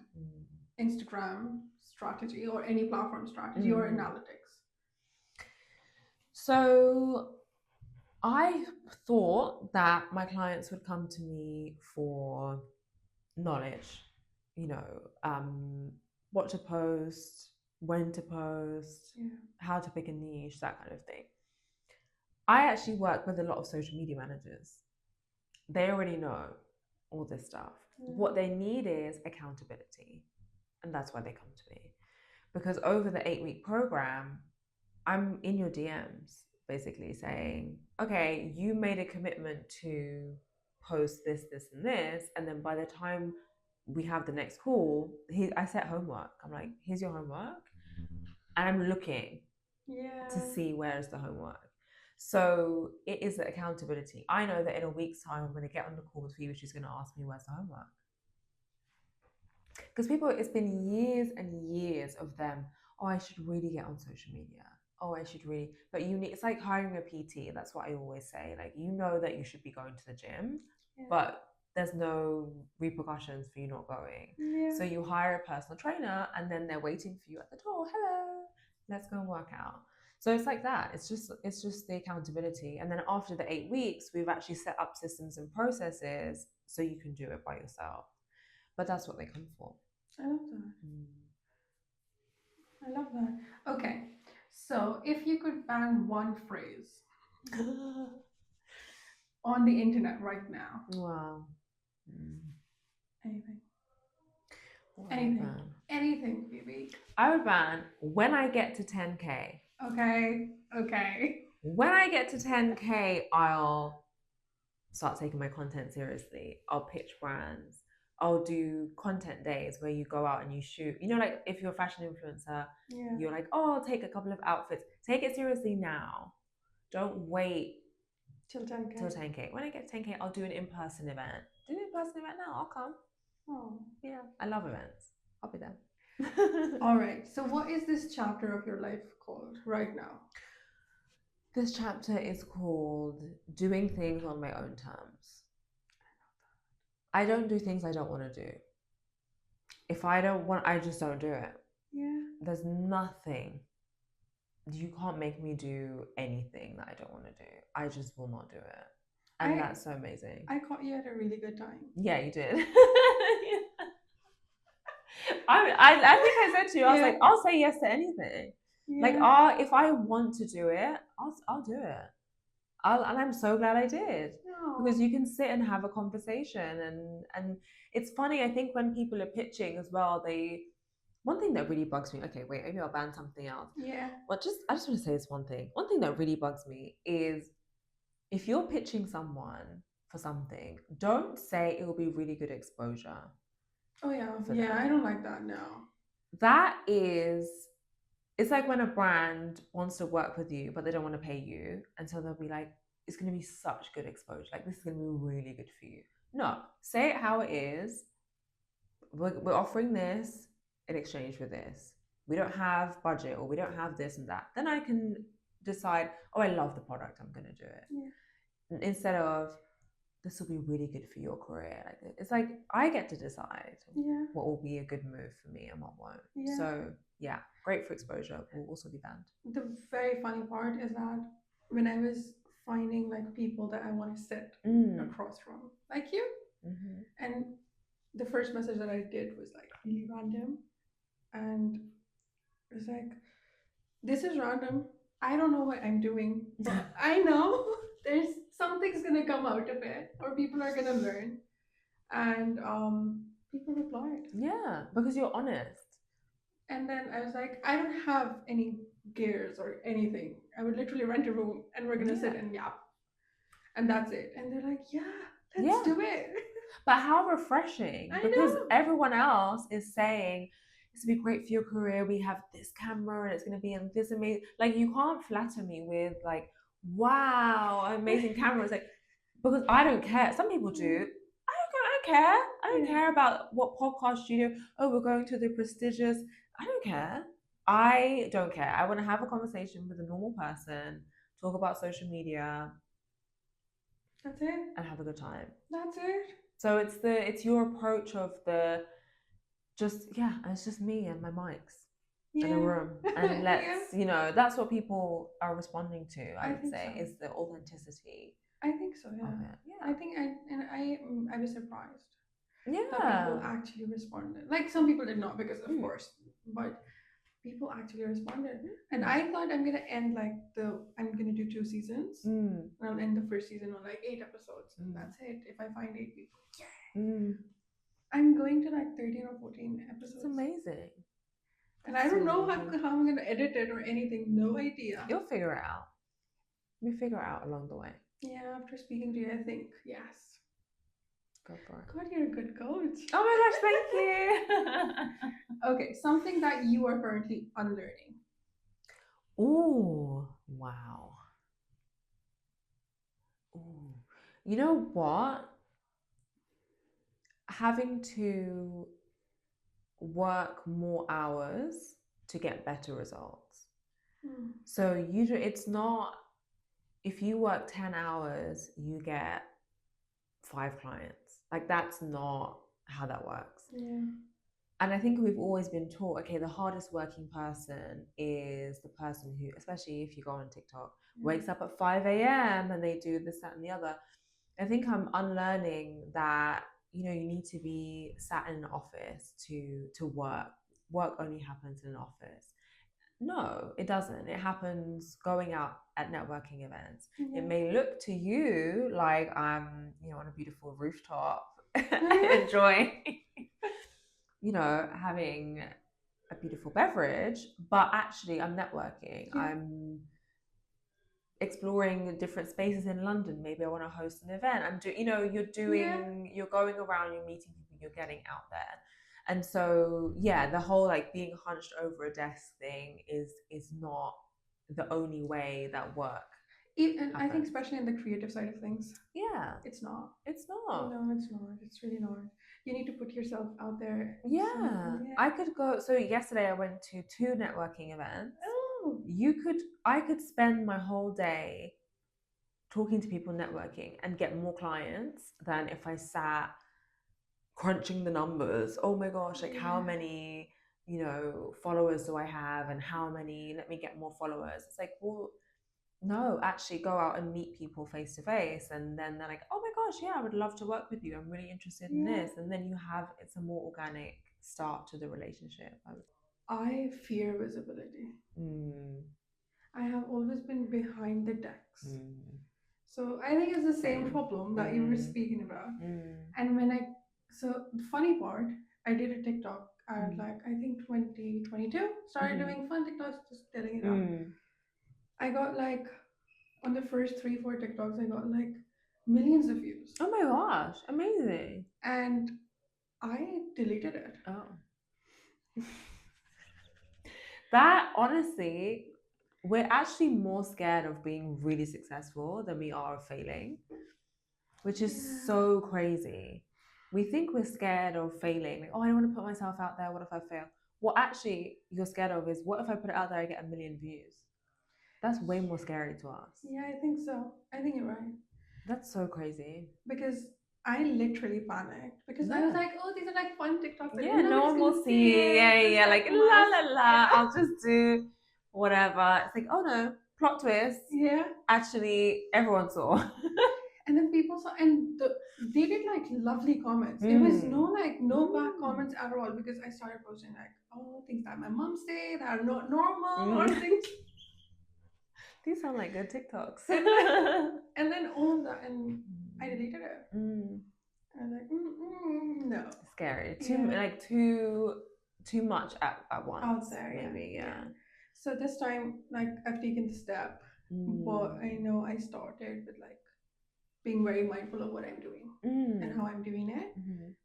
Instagram strategy or any platform strategy or analytics? So I thought that my clients would come to me for knowledge, what to post, when to post, how to pick a niche, that kind of thing. I actually work with a lot of social media managers. They already know all this stuff. What they need is accountability. And that's why they come to me. Because over the 8-week program, I'm in your DMs basically saying, okay, you made a commitment to post this, this, and this. And then by the time we have the next call, I set homework. I'm like, here's your homework. And I'm looking to see where's the homework. So it is the accountability. I know that in a week's time, I'm going to get on the call with Phoebe. She's going to ask me, where's the homework? Because it's been years and years of them, oh, I should really get on social media. Oh, I should really, but it's like hiring a PT. That's what I always say. Like, that you should be going to the gym, but there's no repercussions for you not going. So you hire a personal trainer and then they're waiting for you at the door. Hello, let's go and work out. So it's like that. It's just the accountability. And then after the 8 weeks, we've actually set up systems and processes so you can do it by yourself. But that's what they come for. I love that. I love that. Okay. So if you could ban one phrase on the internet right now. Wow. Anything. Anything. Anything, Phoebe. I would ban when I get to 10K. Okay. When I get to 10K, I'll start taking my content seriously. I'll pitch brands. I'll do content days where you go out and you shoot. Like if you're a fashion influencer, you're like, oh, I'll take a couple of outfits. Take it seriously now. Don't wait till 10K. When I get 10K, I'll do an in-person event. Do an in-person event now. I'll come. Oh, yeah. I love events. I'll be there. All right. So what is this chapter of your life called right now? This chapter is called Doing Things on My Own Terms. I don't do things I don't want to do. If I don't want, I just don't do it. Yeah. There's nothing. You can't make me do anything that I don't want to do. I just will not do it. And that's so amazing. I caught you at a really good time. Yeah, you did. I think I said to you, I was like, I'll say yes to anything. Yeah. Like, if I want to do it, I'll do it. And I'm so glad I did. Because you can sit and have a conversation. And it's funny, I think when people are pitching as well, one thing that really bugs me, okay, wait, maybe I'll ban something else. Yeah. But I just want to say this one thing. One thing that really bugs me is if you're pitching someone for something, don't say it will be really good exposure. Oh, yeah. Yeah, I don't like that, no. that is, it's like when a brand wants to work with you, but they don't want to pay you. And so they'll be like, it's going to be such good exposure. Like, this is going to be really good for you. No, say it how it is. We're offering this in exchange for this. We don't have budget, or we don't have this and that. Then I can decide, oh, I love the product, I'm going to do it. Yeah. Instead of, this will be really good for your career. Like, it's like I get to decide what will be a good move for me and what won't. Yeah. So yeah, great for exposure will also be banned. The very funny part is that when I was finding like people that I want to sit across from, like you, and the first message that I did was like really random, and it was like, this is random. I don't know what I'm doing, but I know there's something's gonna come out of it, or people are gonna learn. And people replied. Yeah, because you're honest. And then I was like, I don't have any gears or anything. I would literally rent a room and we're gonna sit and yap. And that's it. And they're like, yeah, let's do it. But how refreshing. Because everyone else is saying, this will be great for your career. We have this camera and it's going to be in this amazing. Like, you can't flatter me with like, wow, amazing cameras. Like, because I don't care. Some people do. I don't care. I don't care about what podcast studio. Oh, we're going to the prestigious. I don't care. I don't care. I want to have a conversation with a normal person, talk about social media. That's it. And have a good time. That's it. So it's your approach of the it's just me and my mics in a room, and let's that's what people are responding to. I would say so. Is the authenticity. I think so. Yeah. I think I was surprised. Yeah. That people actually responded. Like, some people did not, because of course, but people actually responded. And I thought I'm gonna end I'm gonna do 2 seasons. And I'll end the first season on like 8 episodes. And that's it. If I find 8 people. I'm going to like 13 or 14 episodes. It's amazing. And I don't know how I'm gonna edit it or anything. No idea. You'll figure it out. We figure it out along the way. Yeah, after speaking to you, I think yes. Go for it. God, you're a good coach. Oh my gosh, thank you. Okay, something that you are currently unlearning. Ooh, wow. Ooh. You know what? Having to work more hours to get better results. So usually it's not, if you work 10 hours, you get 5 clients. Like, that's not how that works. Yeah. And I think we've always been taught, okay, the hardest working person is the person who, especially if you go on TikTok, wakes up at 5 a.m. and they do this, that, and the other. I think I'm unlearning that, you need to be sat in an office to work. Work only happens in an office. No, it doesn't. It happens going out at networking events. It may look to you like I'm, on a beautiful rooftop enjoying, having a beautiful beverage, but actually I'm networking. I'm exploring different spaces in London. Maybe I want to host an event. You're going around, you're meeting people, you're getting out there. And so, the whole like being hunched over a desk thing is not the only way that work. And I think especially in the creative side of things. Yeah. It's not. It's not. No, it's not. It's really not. You need to put yourself out there. Yeah. I could go. So yesterday I went to 2 networking events. Oh. I could spend my whole day talking to people, networking, and get more clients than if I sat crunching the numbers. Oh my gosh, like how many, followers do I have, and how many, let me get more followers. It's like, well, no, actually go out and meet people face to face, and then they're like, oh my gosh, yeah, I would love to work with you. I'm really interested in this. And then it's a more organic start to the relationship. I fear visibility. I have always been behind the decks. So I think it's the same problem that you were speaking about. And so the funny part, I did a TikTok at I think 2022, started doing fun TikToks, just telling it out. I got on the first 3-4 TikToks, I got millions of views. Oh my gosh, amazing. And I deleted it. Oh. That honestly, we're actually more scared of being really successful than we are of failing, which is so crazy. We think we're scared of failing. Like, oh, I don't want to put myself out there. What if I fail? What actually you're scared of is, what if I put it out there and get 1 million views? That's way more scary to us. Yeah, I think so. I think you're right. That's so crazy. Because I literally panicked because I was like, oh, these are like fun TikTok videos. Yeah, no one will see. Yeah, like la la la. I'll just do whatever. It's like, oh no, plot twist. Yeah. Actually, everyone saw. And then people saw, and they did like lovely comments. It was no bad comments at all, because I started posting like, oh, things that my mom say that are not normal or things. These sound like good TikToks. And then all of that, and I deleted it. And I was like, no. Scary. Too much at once. Out there, maybe, yeah. So this time, like, I've taken the step, but I know I started with like being very mindful of what I'm doing and how I'm doing it.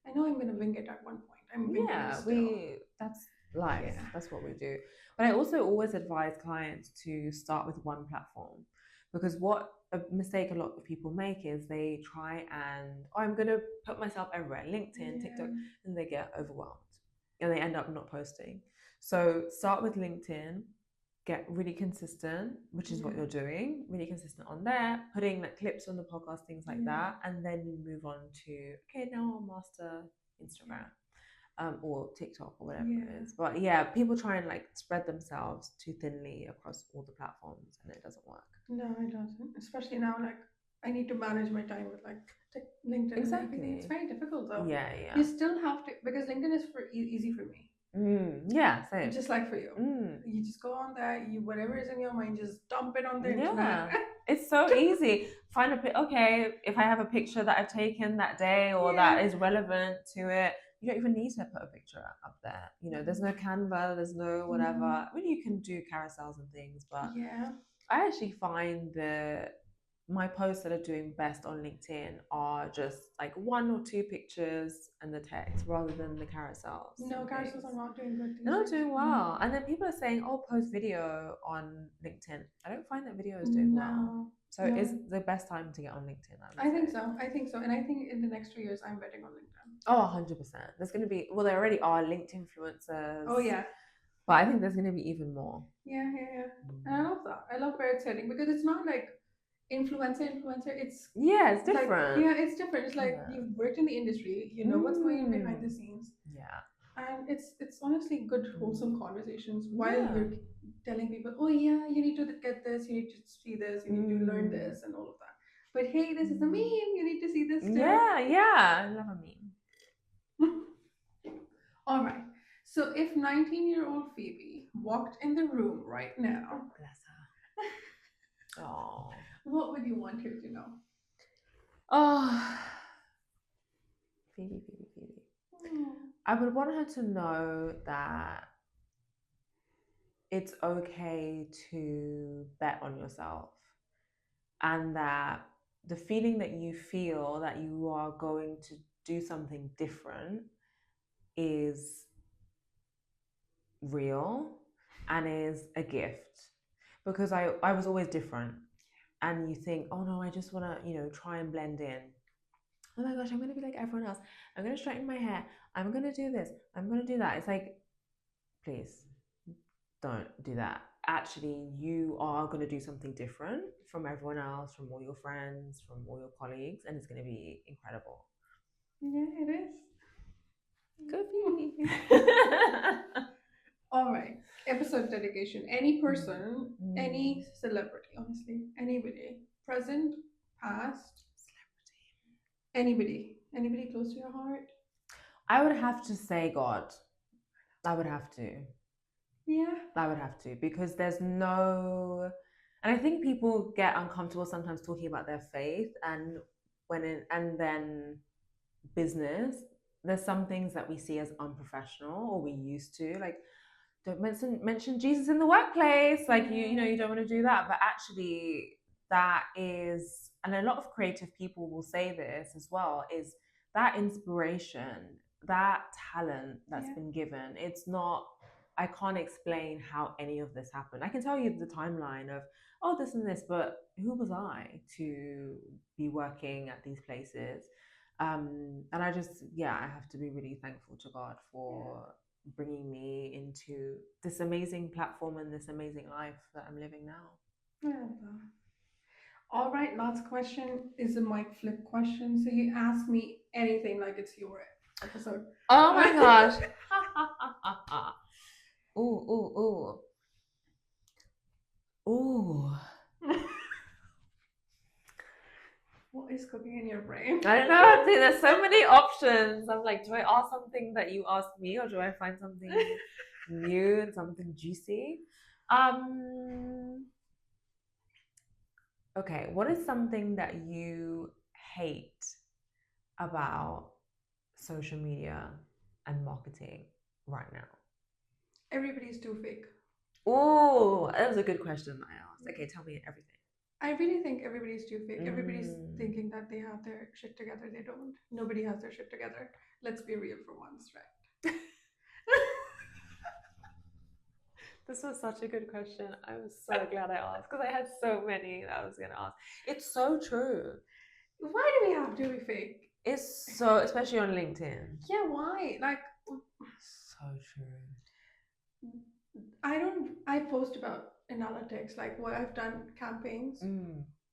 I know I'm gonna wing it at one point. That's life. Yeah. That's what we do. But I also always advise clients to start with one platform, because what a mistake a lot of people make is they try and, oh, I'm gonna put myself everywhere, LinkedIn, TikTok, and they get overwhelmed and they end up not posting. So start with LinkedIn, get really consistent, which is what you're doing, really consistent on there, putting like clips on the podcast, things like that, and then you move on to, okay, now I'll master Instagram. Or TikTok or whatever it is. But yeah, people try and like spread themselves too thinly across all the platforms, and it doesn't work. No, it doesn't. Especially now, like, I need to manage my time with like LinkedIn. Exactly. And it's very difficult though. Yeah. You still have to, because LinkedIn is easy for me. Yeah, same. Just like for you. You just go on there, whatever is in your mind, just dump it on the internet. It's so easy. Find okay, if I have a picture that I've taken that day or that is relevant to it, you don't even need to put a picture up there. You know, there's no Canva, there's no whatever. I mean, you can do carousels and things, but I actually find that my posts that are doing best on LinkedIn are just like 1 or 2 pictures and the text, rather than the carousels. No, carousels are not doing good. They're not doing well. And then people are saying, oh, post video on LinkedIn. I don't find that video is doing well. So it's the best time to get on LinkedIn. I think so. And I think in the next 2 years, I'm betting on LinkedIn. Oh, 100%. There's going to be, well, there already are linked influencers. Oh, yeah. But I think there's going to be even more. Yeah. And I love that. I love where it's heading, because it's not like influencer. It's different. Like, it's different. It's like you've worked in the industry, you know what's going on behind the scenes. Yeah. And it's honestly good, wholesome conversations while you're telling people, oh yeah, you need to get this, you need to see this, you need to learn this, and all of that. But hey, this is a meme, you need to see this too. Yeah, I love a meme. All right. So if 19-year-old Phoebe walked in the room right now, bless her. Oh. What would you want her to know? Oh, Phoebe. I would want her to know that it's okay to bet on yourself, and that the feeling that you feel that you are going to do something different is real and is a gift. Because I was always different, and you think, oh no, I just want to, try and blend in. Oh my gosh, I'm going to be like everyone else. I'm going to straighten my hair. I'm going to do this. I'm going to do that. It's like, please don't do that. Actually, you are going to do something different from everyone else, from all your friends, from all your colleagues, and it's going to be incredible. Yeah, it is. Good for me. All right. Episode dedication. Any person, any celebrity, honestly, anybody, present, past, celebrity, anybody close to your heart? I would have to say God. I would have to. Yeah. I would have to, because there's no, and I think people get uncomfortable sometimes talking about their faith, and and then business. There's some things that we see as unprofessional, or we used to, like, don't mention Jesus in the workplace, like you don't want to do that, but actually that is, and a lot of creative people will say this as well, is that inspiration, that talent that's been given, it's not I can't explain how any of this happened. I can tell you the timeline of, oh, this and this, but who was I to be working at these places? And I just, yeah, I have to be really thankful to God for bringing me into this amazing platform and this amazing life that I'm living now. Yeah. All right, last question is a mic flip question. So you ask me anything like it's your episode. Oh my gosh. Ooh. What is cooking in your brain? I don't know. There's so many options. I'm like, do I ask something that you asked me, or do I find something new and something juicy? Okay, what is something that you hate about social media and marketing right now? Everybody's too fake. Oh, that was a good question that I asked. Okay, tell me everything. I really think everybody's too fake. Everybody's thinking that they have their shit together. They don't. Nobody has their shit together. Let's be real for once, right? This was such a good question. I was so glad I asked because I had so many that I was going to ask. It's so true. Why do we have to be fake? It's so, especially on LinkedIn. Yeah, why? Like, so true. I post about analytics, like what I've done campaigns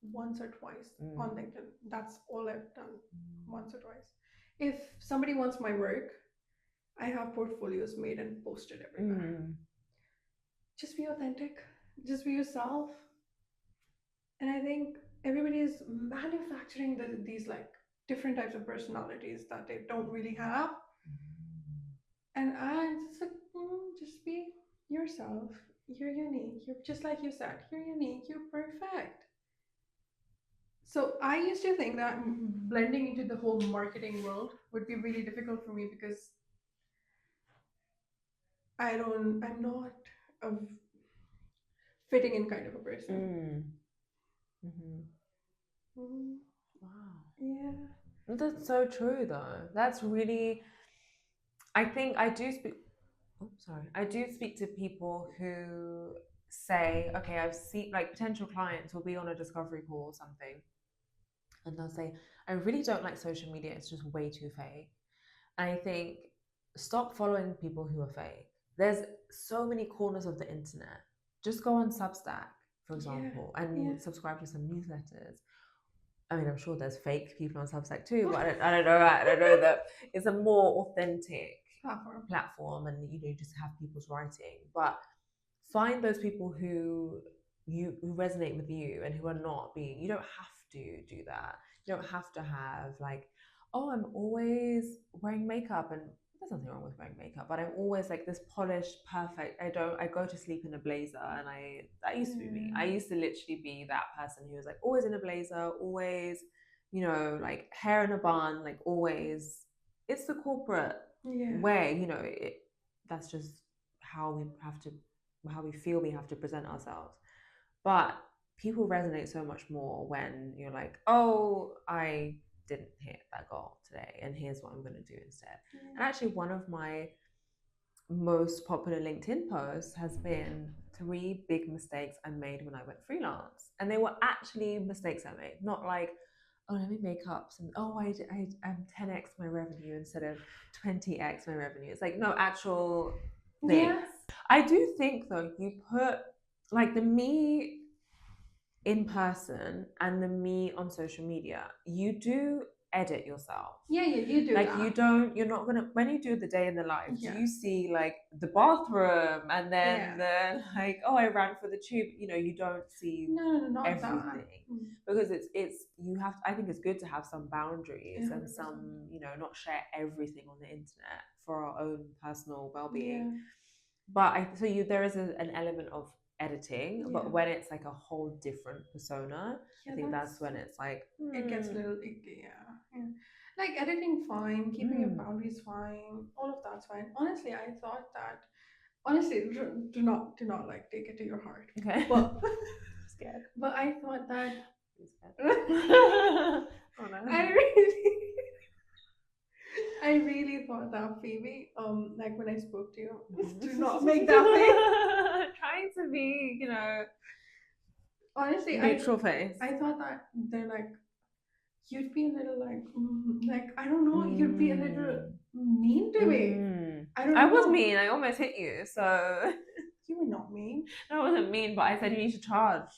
once or twice on LinkedIn. That's all I've done once or twice. If somebody wants my work, I have portfolios made and posted everywhere. Just be authentic. Just be yourself. And I think everybody is manufacturing these like different types of personalities that they don't really have. And I'm just like, just be yourself. You're unique. You're just like you said. You're unique. You're perfect. So I used to think that blending into the whole marketing world would be really difficult for me because I'm not a fitting in kind of a person. Wow. Yeah. That's so true though. That's really, I think I do speak, I do speak to people who say, okay, I've seen, like, potential clients will be on a discovery call or something, and they'll say, I really don't like social media, it's just way too fake. And I think, stop following people who are fake. There's so many corners of the internet. Just go on Substack, for example, and subscribe to some newsletters. I mean, I'm sure there's fake people on Substack too, but I don't know that it's a more authentic platform, and you just have people's writing. But find those people who resonate with you and who are not being. You don't have to do that. You don't have to have like, oh, I'm always wearing makeup, and there's nothing wrong with wearing makeup, but I'm always like this polished, perfect. I go to sleep in a blazer, and that used to be me. I used to literally be that person who was like always in a blazer, always, like hair in a bun, like always. It's the corporate way, that's just how we feel we have to present ourselves. But people resonate so much more when you're like, oh, I didn't hit that goal today, and here's what I'm going to do instead. And actually, one of my most popular LinkedIn posts has been 3 big mistakes I made when I went freelance. And they were actually mistakes I made, not like, oh, let me make up some, oh, I'm 10x my revenue instead of 20x my revenue. It's like, no, actual things. Yeah. I do think, though, you put like the me in person and the me on social media, you do edit yourself. Yeah, you do. Like that. You're not gonna, when you do the day in the life, you see like the bathroom and then the like, oh, I ran for the tube. You don't see not everything because it's you have. I think it's good to have some boundaries and some, not share everything on the internet for our own personal well-being. But there is an element of editing, but when it's like a whole different persona, I think that's when it's like it gets a little icky. Yeah. Like editing fine, keeping your boundaries fine, all of that's fine. Honestly, I thought that do not like take it to your heart. Okay. But scared. But I thought that oh, no. I really thought that, Phoebe. Like when I spoke to you, do not make that face. Trying to be, Honestly, neutral face. I thought that they're like, you'd be a little like I don't know, you'd be a little mean to me. I don't know. I was mean. I almost hit you. So You were not mean. I wasn't mean, but I said you need to charge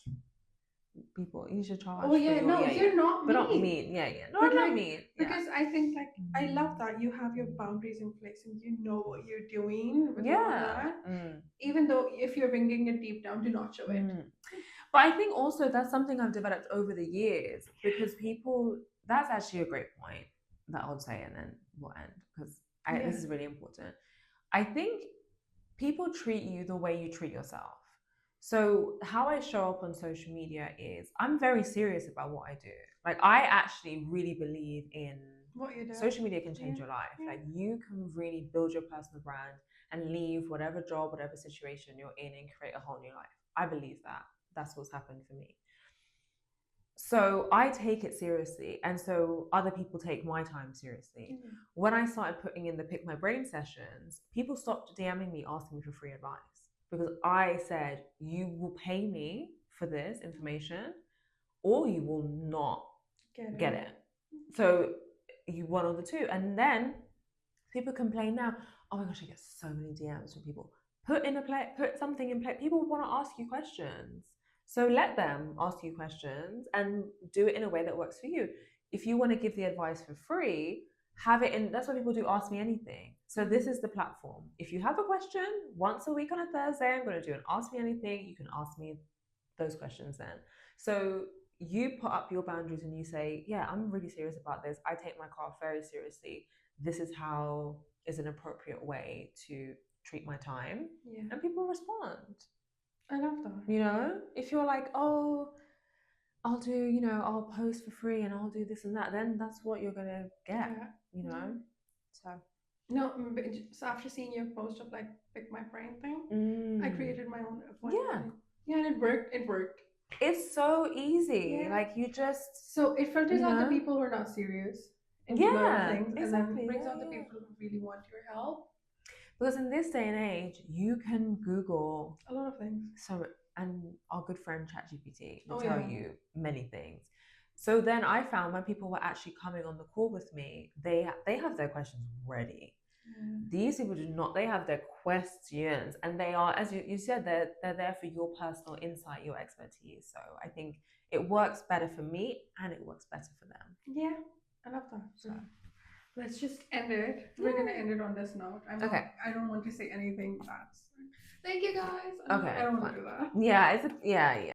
people. You should charge. Oh yeah, no, you're not mean. But not mean. Yeah. No, But I'm not like, mean. because I think like I love that you have your boundaries in place and you know what you're doing with all that. Even though if you're bringing it deep down, do not show it. But I think also that's something I've developed over the years because people. That's actually a great point that I'll say, and then we'll end because this is really important. I think people treat you the way you treat yourself. So how I show up on social media is I'm very serious about what I do. Like I actually really believe in what you do. Social media can change your life. Like you can really build your personal brand and leave whatever job, whatever situation you're in and create a whole new life. I believe that. That's what's happened for me. So I take it seriously, and so other people take my time seriously. When I started putting in the Pick My Brain sessions, people stopped DMing me asking me for free advice because I said, you will pay me for this information or you will not get it. So you one or the two. And then people complain now, oh my gosh, I get so many DMs from people. Put something in play. People want to ask you questions. So let them ask you questions and do it in a way that works for you. If you want to give the advice for free, have it in. That's why people do Ask Me Anything. So this is the platform. If you have a question, once a week on a Thursday, I'm going to do an Ask Me Anything. You can ask me those questions then. So you put up your boundaries and you say, yeah, I'm really serious about this. I take my craft very seriously. This is how is an appropriate way to treat my time. Yeah. And people respond. I love that. If you're like, oh, I'll do, I'll post for free and I'll do this and that, then that's what you're gonna get. So no, so after seeing your post of like Pick My Brain thing, I created my own appointment. Yeah, and it worked. It's so easy. Like you just so it filters out the people who are not serious into a lot of things, and then brings out the people who really want your help. Because in this day and age, you can Google a lot of things. So, and our good friend ChatGPT will tell you many things. So then I found when people were actually coming on the call with me, they have their questions ready. These people do not. They have their questions, and they are, as you said, they're there for your personal insight, your expertise. So I think it works better for me, and it works better for them. Yeah, I love that. So let's just end it. We're gonna end it on this note. I don't want to say anything that's. Thank you guys. Okay. I don't want to do that. Yeah.